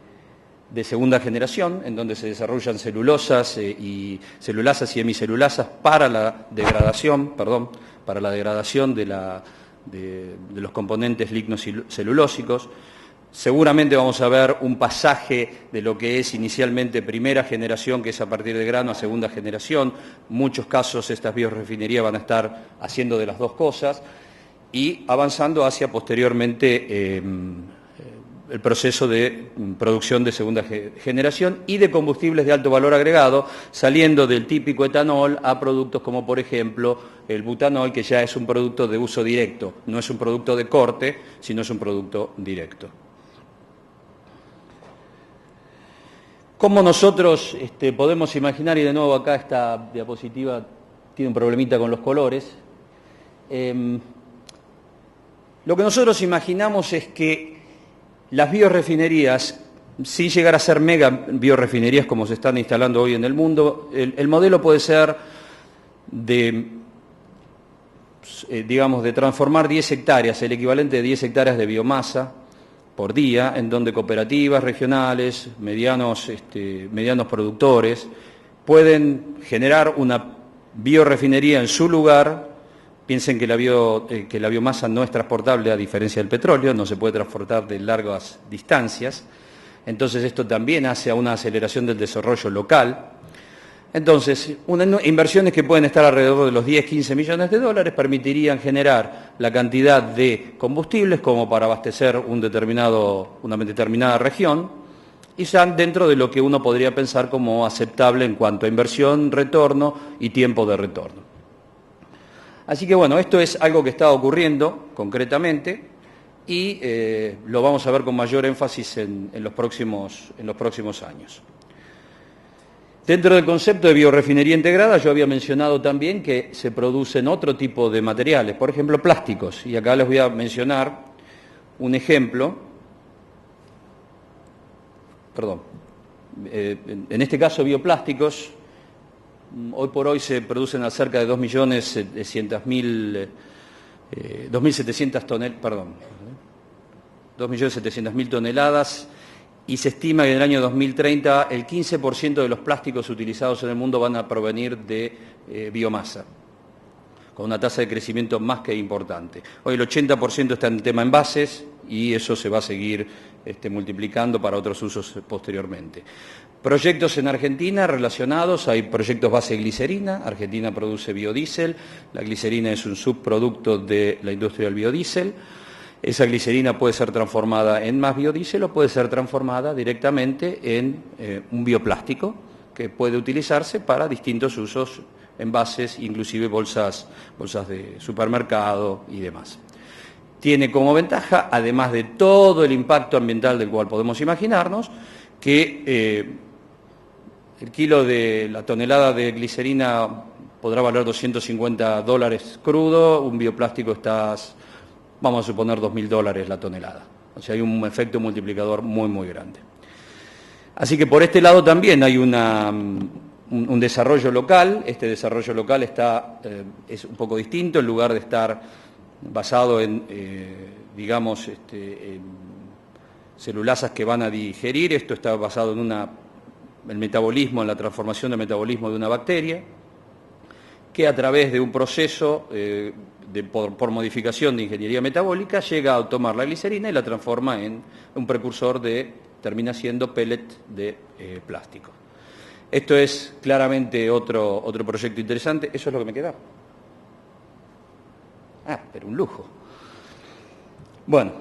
segunda generación, en donde se desarrollan celulasas y hemicelulasas para la degradación, de los componentes lignocelulósicos. Seguramente vamos a ver un pasaje de lo que es inicialmente primera generación, que es a partir de grano, a segunda generación. En muchos casos estas biorefinerías van a estar haciendo de las dos cosas y avanzando hacia posteriormente el proceso de producción de segunda generación y de combustibles de alto valor agregado, saliendo del típico etanol a productos como, por ejemplo, el butanol, que ya es un producto de uso directo, no es un producto de corte, sino es un producto directo. ¿Cómo nosotros podemos imaginar, y de nuevo acá esta diapositiva tiene un problemita con los colores, lo que nosotros imaginamos es que las biorefinerías, sin llegar a ser mega biorefinerías como se están instalando hoy en el mundo, el modelo puede ser de transformar 10 hectáreas, el equivalente de 10 hectáreas de biomasa por día, en donde cooperativas regionales, medianos productores, pueden generar una biorefinería en su lugar Piensen que la biomasa no es transportable a diferencia del petróleo, no se puede transportar de largas distancias. Entonces esto también hace a una aceleración del desarrollo local. Entonces, inversiones que pueden estar alrededor de los 10-15 millones de dólares permitirían generar la cantidad de combustibles como para abastecer una determinada región y están dentro de lo que uno podría pensar como aceptable en cuanto a inversión, retorno y tiempo de retorno. Así que bueno, esto es algo que está ocurriendo concretamente y lo vamos a ver con mayor énfasis en los próximos años. Dentro del concepto de biorefinería integrada, yo había mencionado también que se producen otro tipo de materiales, por ejemplo, plásticos. Y acá les voy a mencionar un ejemplo. Perdón. En este caso, bioplásticos. Hoy por hoy se producen a cerca de 2.700.000 toneladas. Y se estima que en el año 2030 el 15% de los plásticos utilizados en el mundo van a provenir de biomasa, con una tasa de crecimiento más que importante. Hoy el 80% está en tema envases y eso se va a seguir multiplicando para otros usos posteriormente. Proyectos en Argentina relacionados, hay proyectos base de glicerina. Argentina produce biodiesel, la glicerina es un subproducto de la industria del biodiesel. Esa glicerina puede ser transformada en más biodiesel o puede ser transformada directamente en un bioplástico que puede utilizarse para distintos usos, envases, inclusive bolsas de supermercado y demás. Tiene como ventaja, además de todo el impacto ambiental del cual podemos imaginarnos, que el kilo de la tonelada de glicerina podrá valer $250 crudo, un bioplástico está, vamos a suponer, $2.000 la tonelada. O sea, hay un efecto multiplicador muy, muy grande. Así que por este lado también hay un desarrollo local. Este desarrollo local es un poco distinto, en lugar de estar basado en, en celulasas que van a digerir. Esto está basado en el metabolismo, en la transformación del metabolismo de una bacteria, que a través de un proceso por modificación de ingeniería metabólica llega a tomar la glicerina y la transforma en un precursor termina siendo pellet de plástico. Esto es claramente otro proyecto interesante. ¿Eso es lo que me queda? Pero un lujo. Bueno,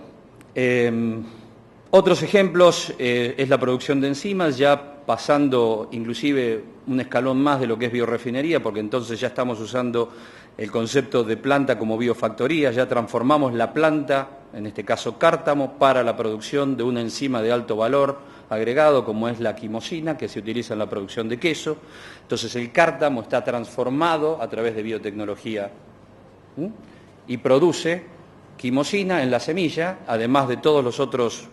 otros ejemplos es la producción de enzimas, ya pasando inclusive un escalón más de lo que es biorefinería, porque entonces ya estamos usando el concepto de planta como biofactoría, ya transformamos la planta, en este caso cártamo, para la producción de una enzima de alto valor agregado, como es la quimosina, que se utiliza en la producción de queso. Entonces el cártamo está transformado a través de biotecnología y produce quimosina en la semilla, además de todos los otros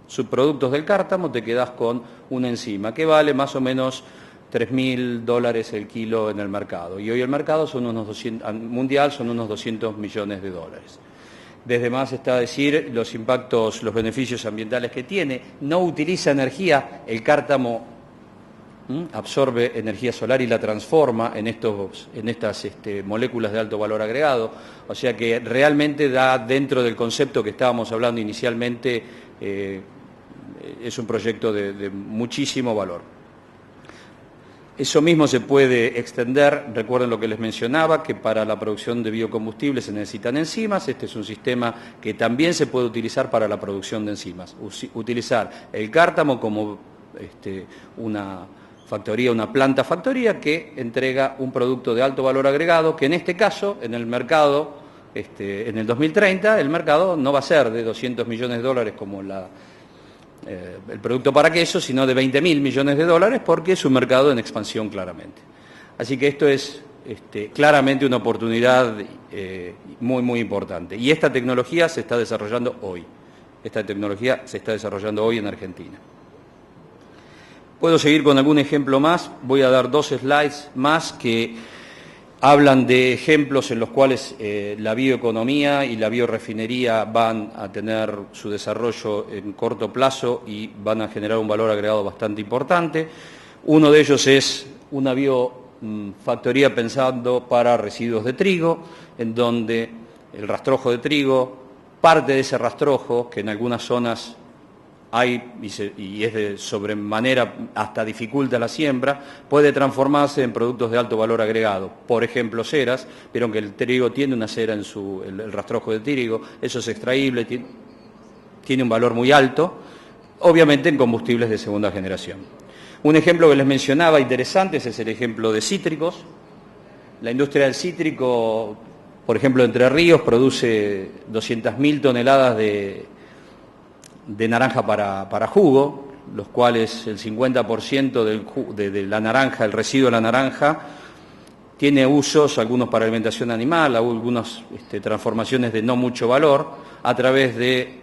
subproductos del cártamo. Te quedas con una enzima que vale más o menos $3.000 el kilo en el mercado. Y hoy el mercado mundial son unos 200 millones de dólares. Desde más está decir los impactos, los beneficios ambientales que tiene. No utiliza energía, el cártamo absorbe energía solar y la transforma en estas moléculas de alto valor agregado. O sea que realmente da dentro del concepto que estábamos hablando inicialmente, es un proyecto de muchísimo valor. Eso mismo se puede extender, recuerden lo que les mencionaba, que para la producción de biocombustibles se necesitan enzimas. Este es un sistema que también se puede utilizar para la producción de enzimas. Utilizar el cártamo como una factoría, una planta factoría que entrega un producto de alto valor agregado, que en este caso, en el mercado, en el 2030, el mercado no va a ser de 200 millones de dólares como el producto para queso, sino de 20.000 millones de dólares, porque es un mercado en expansión claramente. Así que esto es claramente una oportunidad muy, muy importante. Y esta tecnología se está desarrollando hoy. Esta tecnología se está desarrollando hoy en Argentina. Puedo seguir con algún ejemplo más. Voy a dar 2 slides más que hablan de ejemplos en los cuales la bioeconomía y la biorefinería van a tener su desarrollo en corto plazo y van a generar un valor agregado bastante importante. Uno de ellos es una factoría pensando para residuos de trigo, en donde el rastrojo de trigo, parte de ese rastrojo, que en algunas zonas hay y es de sobremanera hasta dificulta la siembra, puede transformarse en productos de alto valor agregado. Por ejemplo, ceras, vieron que el trigo tiene una cera en el rastrojo de trigo, eso es extraíble, tiene un valor muy alto, obviamente en combustibles de segunda generación. Un ejemplo que les mencionaba interesante es el ejemplo de cítricos. La industria del cítrico, por ejemplo, Entre Ríos produce 200.000 toneladas de naranja para jugo, los cuales el 50% de la naranja, el residuo de la naranja, tiene usos, algunos para alimentación animal, algunas transformaciones de no mucho valor. A través de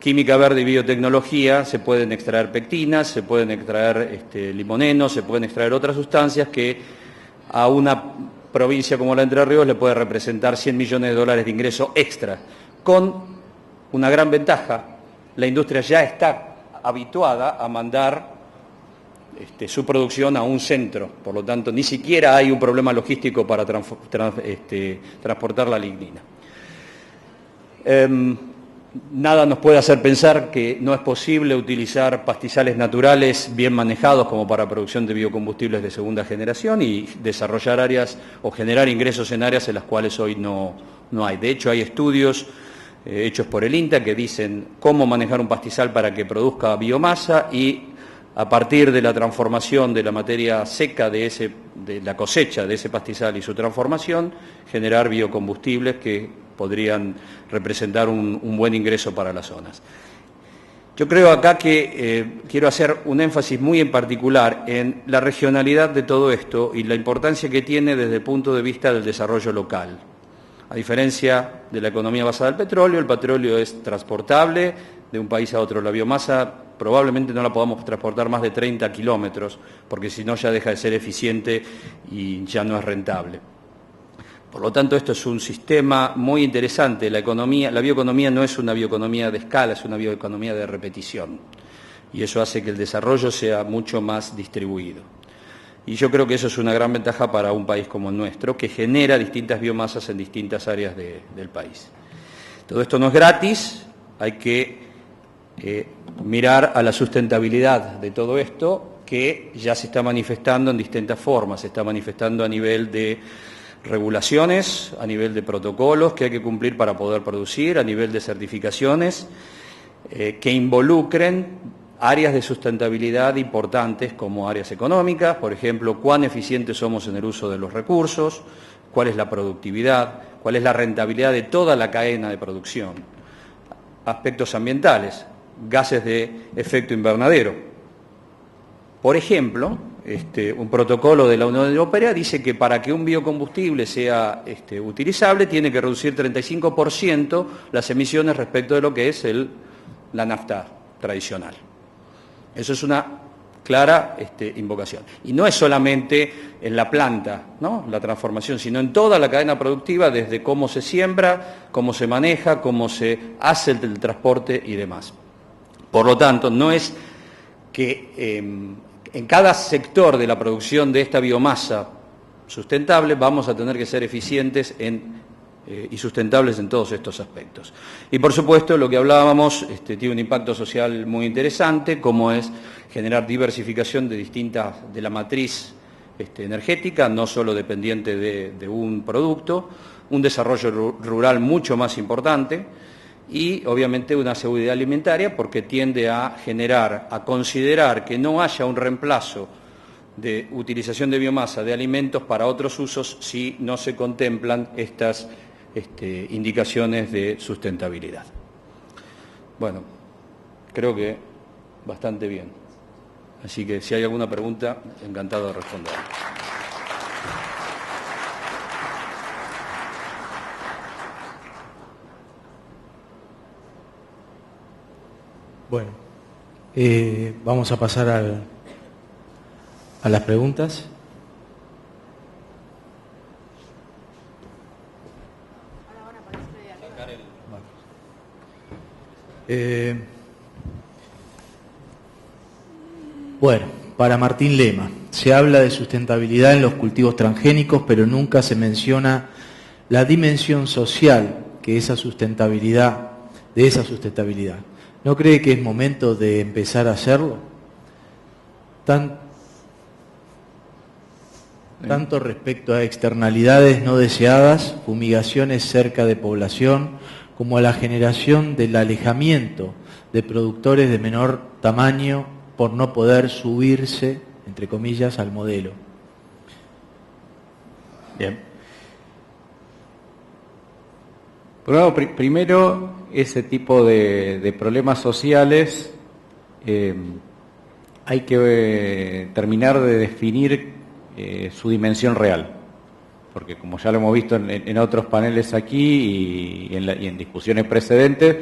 química verde y biotecnología se pueden extraer pectinas, se pueden extraer limonenos, se pueden extraer otras sustancias que a una provincia como la Entre Ríos le puede representar $100 millones de ingreso extra, con una gran ventaja. La industria ya está habituada a mandar su producción a un centro, por lo tanto, ni siquiera hay un problema logístico para transportar la lignina. Nada nos puede hacer pensar que no es posible utilizar pastizales naturales bien manejados como para producción de biocombustibles de segunda generación y desarrollar áreas o generar ingresos en áreas en las cuales hoy no hay. De hecho, hay estudios hechos por el INTA que dicen cómo manejar un pastizal para que produzca biomasa y a partir de la transformación de la materia seca de la cosecha de ese pastizal y su transformación, generar biocombustibles que podrían representar un buen ingreso para las zonas. Yo creo acá que quiero hacer un énfasis muy en particular en la regionalidad de todo esto y la importancia que tiene desde el punto de vista del desarrollo local. A diferencia de la economía basada en el petróleo es transportable de un país a otro. La biomasa probablemente no la podamos transportar más de 30 kilómetros, porque si no ya deja de ser eficiente y ya no es rentable. Por lo tanto, esto es un sistema muy interesante. La bioeconomía no es una bioeconomía de escala, es una bioeconomía de repetición. Y eso hace que el desarrollo sea mucho más distribuido. Y yo creo que eso es una gran ventaja para un país como el nuestro, que genera distintas biomasas en distintas áreas del país. Todo esto no es gratis, hay que mirar a la sustentabilidad de todo esto, que ya se está manifestando en distintas formas, se está manifestando a nivel de regulaciones, a nivel de protocolos que hay que cumplir para poder producir, a nivel de certificaciones que involucren áreas de sustentabilidad importantes como áreas económicas, por ejemplo, cuán eficientes somos en el uso de los recursos, cuál es la productividad, cuál es la rentabilidad de toda la cadena de producción. Aspectos ambientales, gases de efecto invernadero. Por ejemplo, un protocolo de la Unión Europea dice que para que un biocombustible sea utilizable tiene que reducir 35% las emisiones respecto de lo que es la nafta tradicional. Eso es una clara invocación. Y no es solamente en la planta, ¿no?, la transformación, sino en toda la cadena productiva, desde cómo se siembra, cómo se maneja, cómo se hace el transporte y demás. Por lo tanto, no es que en cada sector de la producción de esta biomasa sustentable vamos a tener que ser eficientes y sustentables en todos estos aspectos. Y por supuesto, lo que hablábamos tiene un impacto social muy interesante, como es generar diversificación de la matriz energética, no solo dependiente de un producto, un desarrollo rural mucho más importante y obviamente una seguridad alimentaria, porque tiende a considerar que no haya un reemplazo de utilización de biomasa de alimentos para otros usos si no se contemplan estas indicaciones de sustentabilidad. Bueno, creo que bastante bien. Así que si hay alguna pregunta, encantado de responder. Bueno, vamos a pasar a las preguntas. Bueno, para Martín Lema. se habla de sustentabilidad en los cultivos transgénicos, pero nunca se menciona la dimensión social de esa sustentabilidad. ¿No cree que es momento de empezar a hacerlo? Tanto respecto a externalidades no deseadas, fumigaciones cerca de población, como a la generación del alejamiento de productores de menor tamaño por no poder subirse, entre comillas, al modelo. Bien. Bueno, primero, ese tipo de problemas sociales hay que terminar de definir su dimensión real, porque como ya lo hemos visto en otros paneles aquí y en discusiones precedentes,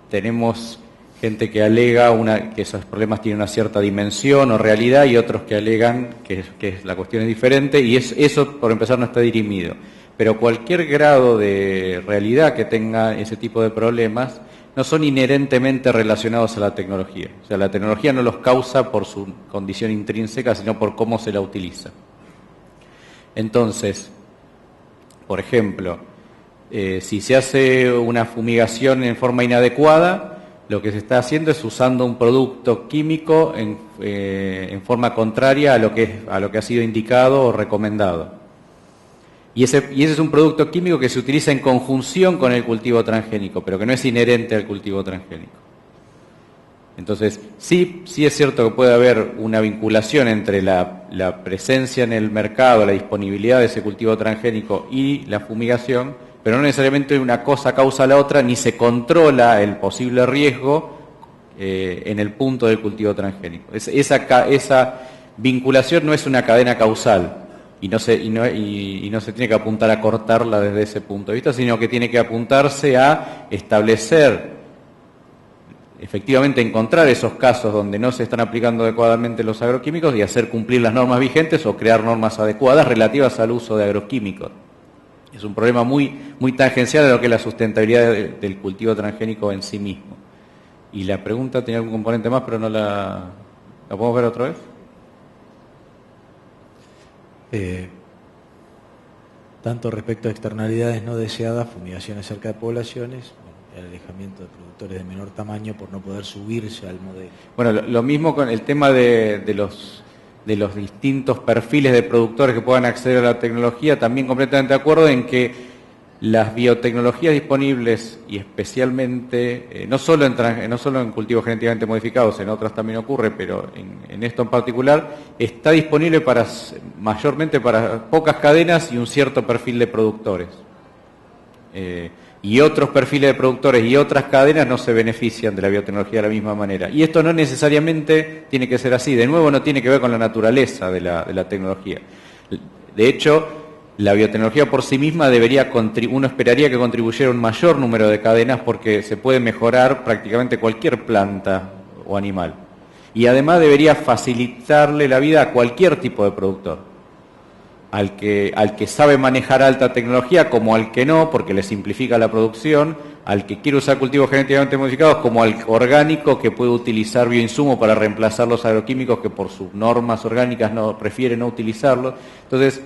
tenemos gente que alega que esos problemas tienen una cierta dimensión o realidad y otros que alegan que la cuestión es diferente y eso por empezar no está dirimido. Pero cualquier grado de realidad que tenga ese tipo de problemas no son inherentemente relacionados a la tecnología. O sea, la tecnología no los causa por su condición intrínseca, sino por cómo se la utiliza. Entonces, por ejemplo, si se hace una fumigación en forma inadecuada, lo que se está haciendo es usando un producto químico en forma contraria a lo que ha sido indicado o recomendado. Y ese es un producto químico que se utiliza en conjunción con el cultivo transgénico, pero que no es inherente al cultivo transgénico. Entonces, sí es cierto que puede haber una vinculación entre la presencia en el mercado, la disponibilidad de ese cultivo transgénico y la fumigación, pero no necesariamente una cosa causa la otra, ni se controla el posible riesgo en el punto del cultivo transgénico. Esa vinculación no es una cadena causal. Y no se tiene que apuntar a cortarla desde ese punto de vista, sino que tiene que apuntarse a establecer, efectivamente encontrar esos casos donde no se están aplicando adecuadamente los agroquímicos y hacer cumplir las normas vigentes o crear normas adecuadas relativas al uso de agroquímicos. Es un problema muy tangencial a lo que es la sustentabilidad del cultivo transgénico en sí mismo. Y la pregunta tenía algún componente más, pero no ¿la podemos ver otra vez? Tanto respecto a externalidades no deseadas, fumigaciones cerca de poblaciones, el alejamiento de productores de menor tamaño por no poder subirse al modelo. Bueno, lo mismo con el tema de los distintos perfiles de productores que puedan acceder a la tecnología, también completamente de acuerdo en que las biotecnologías disponibles y especialmente, no solo en cultivos genéticamente modificados, en otras también ocurre, pero en esto en particular, está disponible mayormente para pocas cadenas y un cierto perfil de productores. Y otros perfiles de productores y otras cadenas no se benefician de la biotecnología de la misma manera. Y esto no necesariamente tiene que ser así. De nuevo, no tiene que ver con la naturaleza de la tecnología. De hecho, la biotecnología por sí misma uno esperaría que contribuyera a un mayor número de cadenas porque se puede mejorar prácticamente cualquier planta o animal. Y además debería facilitarle la vida a cualquier tipo de productor. Al que sabe manejar alta tecnología como al que no, porque le simplifica la producción, al que quiere usar cultivos genéticamente modificados como al orgánico que puede utilizar bioinsumos para reemplazar los agroquímicos que por sus normas orgánicas prefiere no utilizarlos. Entonces,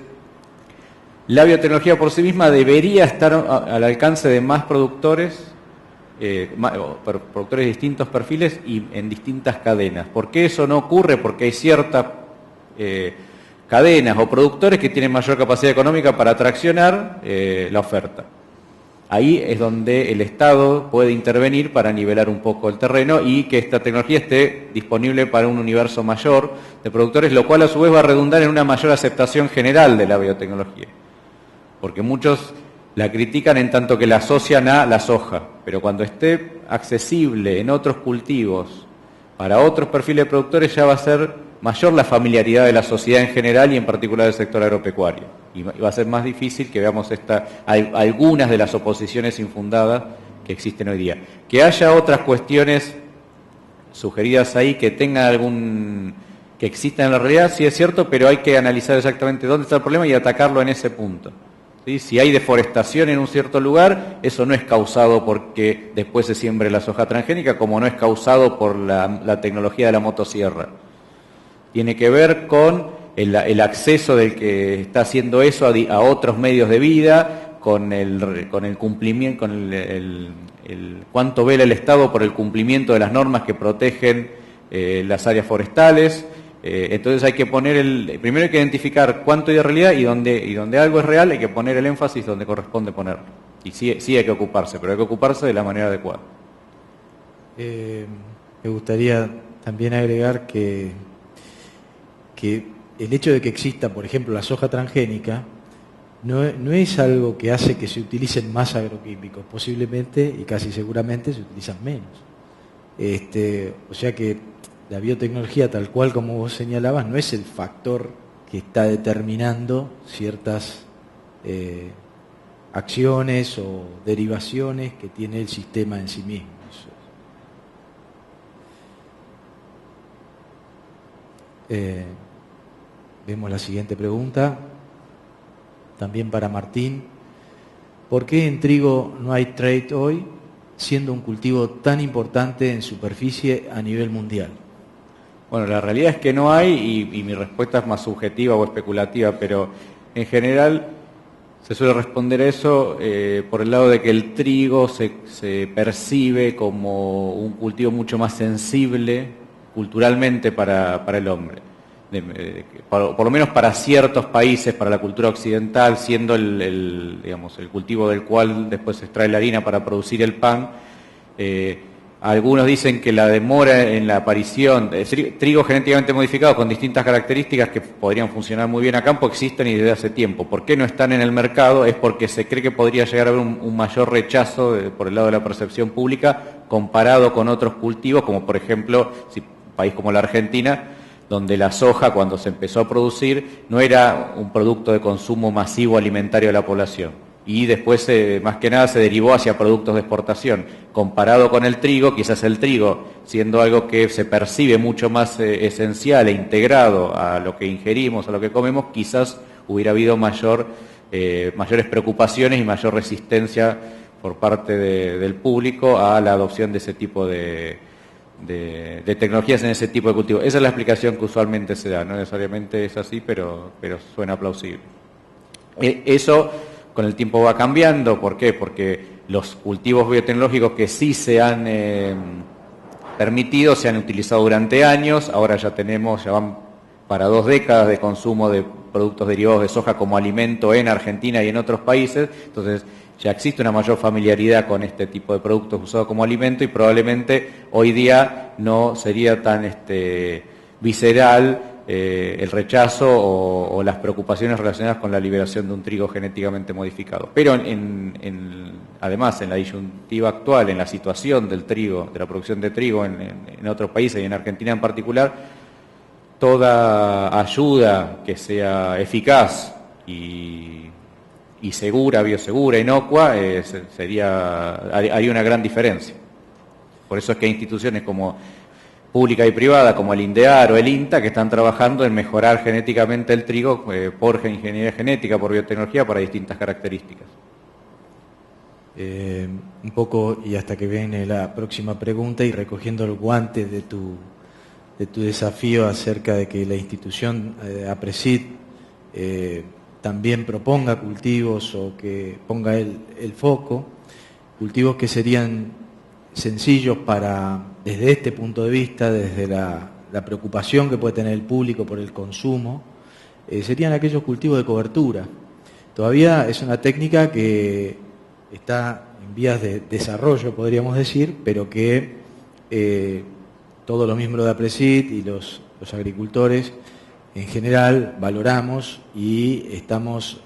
la biotecnología por sí misma debería estar al alcance de más productores, productores de distintos perfiles y en distintas cadenas. ¿Por qué eso no ocurre? Porque hay ciertas cadenas o productores que tienen mayor capacidad económica para traccionar la oferta. Ahí es donde el Estado puede intervenir para nivelar un poco el terreno y que esta tecnología esté disponible para un universo mayor de productores, lo cual a su vez va a redundar en una mayor aceptación general de la biotecnología. Porque muchos la critican en tanto que la asocian a la soja, pero cuando esté accesible en otros cultivos para otros perfiles de productores ya va a ser mayor la familiaridad de la sociedad en general y en particular del sector agropecuario. Y va a ser más difícil que veamos algunas de las oposiciones infundadas que existen hoy día. Que haya otras cuestiones sugeridas ahí que tengan que existan en la realidad, sí es cierto, pero hay que analizar exactamente dónde está el problema y atacarlo en ese punto. ¿Sí? Si hay deforestación en un cierto lugar, eso no es causado porque después se siembre la soja transgénica, como no es causado por la tecnología de la motosierra. tiene que ver con el acceso del que está haciendo eso a otros medios de vida, con el cumplimiento, con el cuánto vela el Estado por el cumplimiento de las normas que protegen las áreas forestales. Entonces hay que poner primero hay que identificar cuánto hay de realidad y donde algo es real hay que poner el énfasis donde corresponde ponerlo. Y sí hay que ocuparse, pero hay que ocuparse de la manera adecuada. Me gustaría también agregar que el hecho de que exista, por ejemplo, la soja transgénica, no es algo que hace que se utilicen más agroquímicos, posiblemente y casi seguramente se utilizan menos. O sea que la biotecnología, tal cual como vos señalabas, no es el factor que está determinando ciertas acciones o derivaciones que tiene el sistema en sí mismo. Vemos la siguiente pregunta, también para Martín. ¿Por qué en trigo no hay trade hoy, siendo un cultivo tan importante en superficie a nivel mundial? Bueno, la realidad es que no hay, y mi respuesta es más subjetiva o especulativa, pero en general se suele responder a eso por el lado de que el trigo se percibe como un cultivo mucho más sensible culturalmente para el hombre. Por lo menos para ciertos países, para la cultura occidental, siendo digamos, el cultivo del cual después se extrae la harina para producir el pan. Algunos dicen que la demora en la aparición de trigo genéticamente modificado con distintas características que podrían funcionar muy bien a campo existen y desde hace tiempo. ¿Por qué no están en el mercado? Es porque se cree que podría llegar a haber un mayor rechazo por el lado de la percepción pública comparado con otros cultivos, como por ejemplo, un país como la Argentina, donde la soja, cuando se empezó a producir, no era un producto de consumo masivo alimentario de la población. Y después, más que nada, se derivó hacia productos de exportación. Comparado con el trigo, quizás el trigo, siendo algo que se percibe mucho más esencial e integrado a lo que ingerimos, a lo que comemos, quizás hubiera habido mayores preocupaciones y mayor resistencia por parte del público a la adopción de ese tipo de tecnologías en ese tipo de cultivo. Esa es la explicación que usualmente se da, no necesariamente es así, pero suena plausible. Eso con el tiempo va cambiando. ¿Por qué? Porque los cultivos biotecnológicos que sí se han permitido se han utilizado durante años, ahora ya van para 2 décadas de consumo de productos derivados de soja como alimento en Argentina y en otros países, entonces ya existe una mayor familiaridad con este tipo de productos usados como alimento y probablemente hoy día no sería tan visceral el rechazo o las preocupaciones relacionadas con la liberación de un trigo genéticamente modificado. Pero además, en la disyuntiva actual, en la situación del trigo, de la producción de trigo en otros países y en Argentina en particular, toda ayuda que sea eficaz y segura, biosegura, inocua, haría una gran diferencia. Por eso es que hay instituciones como pública y privada, como el INDEAR o el INTA, que están trabajando en mejorar genéticamente el trigo por ingeniería genética, por biotecnología, para distintas características. Un poco, y hasta que viene la próxima pregunta, y recogiendo el guante de tu desafío acerca de que la institución APRESID también proponga cultivos o que ponga el foco, cultivos que serían sencillos desde este punto de vista, desde la preocupación que puede tener el público por el consumo, serían aquellos cultivos de cobertura. Todavía es una técnica que está en vías de desarrollo, podríamos decir, pero que todos los miembros de APRESID y los agricultores en general valoramos y estamos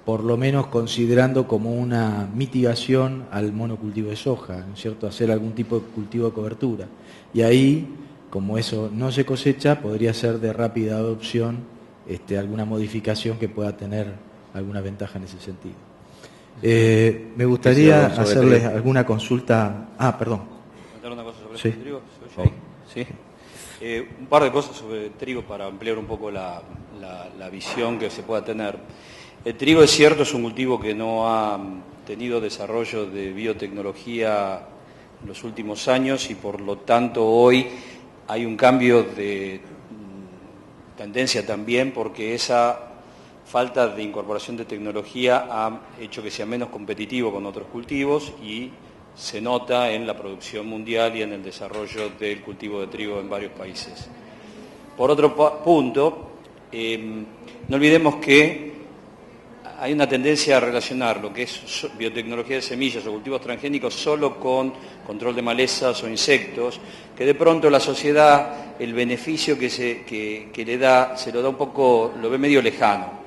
por lo menos considerando como una mitigación al monocultivo de soja, ¿no es cierto?, hacer algún tipo de cultivo de cobertura. Y ahí, como eso no se cosecha, podría ser de rápida adopción alguna modificación que pueda tener alguna ventaja en ese sentido. Me gustaría hacerles alguna consulta. Perdón. ¿Contar una cosa sobre sí. el trigo? ¿Sí? Un par de cosas sobre el trigo para ampliar un poco la visión que se pueda tener. El trigo, es cierto, es un cultivo que no ha tenido desarrollo de biotecnología en los últimos años y por lo tanto hoy hay un cambio de tendencia también porque esa falta de incorporación de tecnología ha hecho que sea menos competitivo con otros cultivos y se nota en la producción mundial y en el desarrollo del cultivo de trigo en varios países. Por otro punto, no olvidemos que hay una tendencia a relacionar lo que es biotecnología de semillas o cultivos transgénicos solo con control de malezas o insectos, que de pronto la sociedad, el beneficio que le da, se lo da un poco, lo ve medio lejano.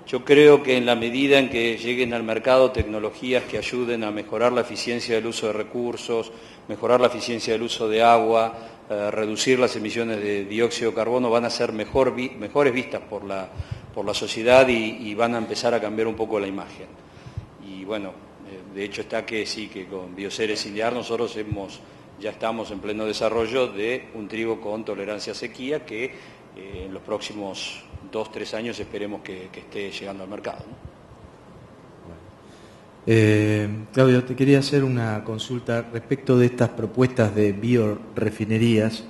Yo creo que en la medida en que lleguen al mercado tecnologías que ayuden a mejorar la eficiencia del uso de recursos, mejorar la eficiencia del uso de agua, reducir las emisiones de dióxido de carbono, van a ser mejores vistas por la sociedad y van a empezar a cambiar un poco la imagen. Y bueno, de hecho está que sí, que con Bioceres Indiar nosotros ya estamos en pleno desarrollo de un trigo con tolerancia a sequía que en los próximos 2-3 años esperemos que esté llegando al mercado, ¿no? Claudio, te quería hacer una consulta respecto de estas propuestas de biorefinerías,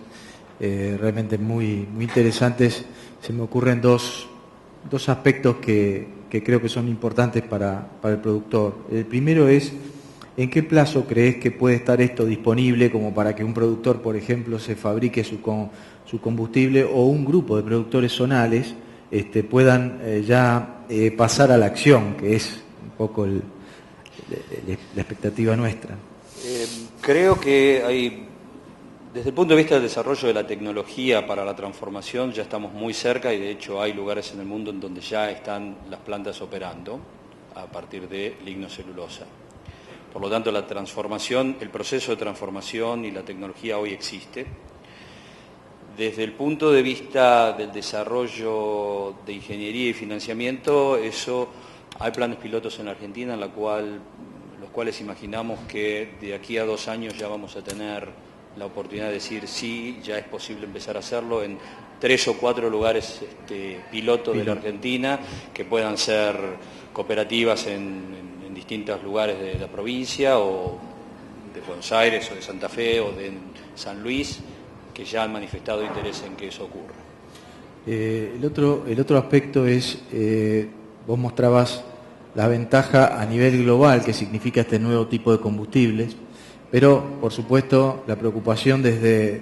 realmente muy, muy interesantes. Se me ocurren dos aspectos que creo que son importantes para el productor. El primero es, ¿en qué plazo crees que puede estar esto disponible como para que un productor, por ejemplo, se fabrique su combustible o un grupo de productores zonales puedan ya pasar a la acción, que es un poco la expectativa nuestra? Creo que hay, desde el punto de vista del desarrollo de la tecnología para la transformación, ya estamos muy cerca y de hecho hay lugares en el mundo en donde ya están las plantas operando a partir de lignocelulosa. Por lo tanto, la transformación, el proceso de transformación y la tecnología hoy existe. Desde el punto de vista del desarrollo de ingeniería y financiamiento, hay planes pilotos en la Argentina en los cuales imaginamos que de aquí a 2 años ya vamos a tener la oportunidad de decir sí, ya es posible empezar a hacerlo en 3 o 4 lugares piloto de la Argentina, que puedan ser cooperativas en distintos lugares de la provincia, o de Buenos Aires, o de Santa Fe, o de San Luis, que ya han manifestado interés en que eso ocurra. El otro aspecto es, vos mostrabas la ventaja a nivel global que significa este nuevo tipo de combustibles, pero por supuesto la preocupación desde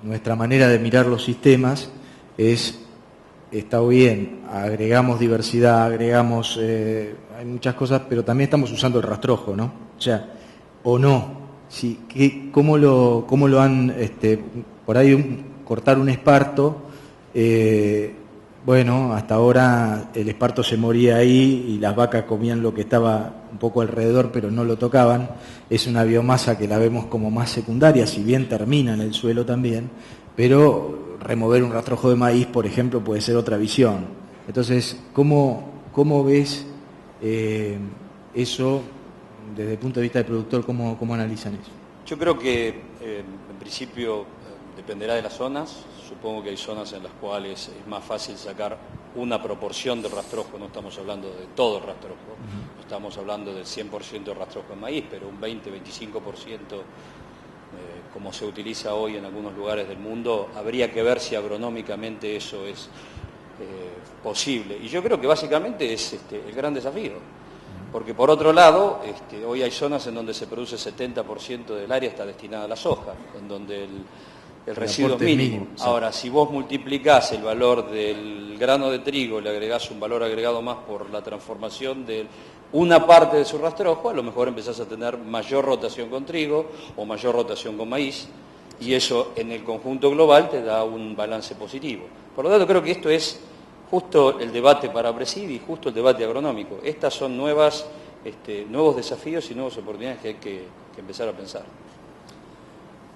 nuestra manera de mirar los sistemas es, está bien, agregamos diversidad, agregamos, hay muchas cosas, pero también estamos usando el rastrojo, ¿no? O sea, o no. Sí, ¿cómo lo han, por ahí cortar un esparto? Bueno, hasta ahora el esparto se moría ahí y las vacas comían lo que estaba un poco alrededor, pero no lo tocaban. Es una biomasa que la vemos como más secundaria, si bien termina en el suelo también, pero remover un rastrojo de maíz, por ejemplo, puede ser otra visión. Entonces, ¿cómo ves eso? Desde el punto de vista del productor, ¿cómo analizan eso? Yo creo que en principio dependerá de las zonas. Supongo que hay zonas en las cuales es más fácil sacar una proporción del rastrojo, no estamos hablando de todo el rastrojo, no estamos hablando del 100% de rastrojo de maíz, pero un 20-25%, como se utiliza hoy en algunos lugares del mundo, habría que ver si agronómicamente eso es posible. Y yo creo que básicamente es el gran desafío. Porque por otro lado, hoy hay zonas en donde se produce 70% del área está destinada a la soja, en donde el residuo es mínimo. Sí. Ahora, si vos multiplicás el valor del grano de trigo, le agregás un valor agregado más por la transformación de una parte de su rastrojo, a lo mejor empezás a tener mayor rotación con trigo o mayor rotación con maíz, y eso en el conjunto global te da un balance positivo. Por lo tanto, creo que esto es justo el debate para Presidi y justo el debate agronómico. Estas son nuevos desafíos y nuevas oportunidades que hay que empezar a pensar.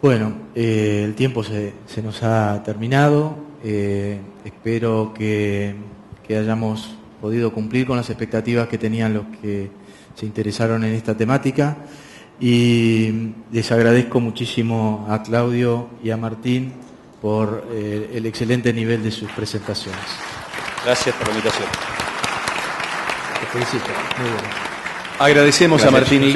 Bueno, el tiempo se nos ha terminado. Espero que hayamos podido cumplir con las expectativas que tenían los que se interesaron en esta temática. Y les agradezco muchísimo a Claudio y a Martín por el excelente nivel de sus presentaciones. Gracias por la invitación. Te felicito. Muy bueno. Agradecemos a Martín Lema.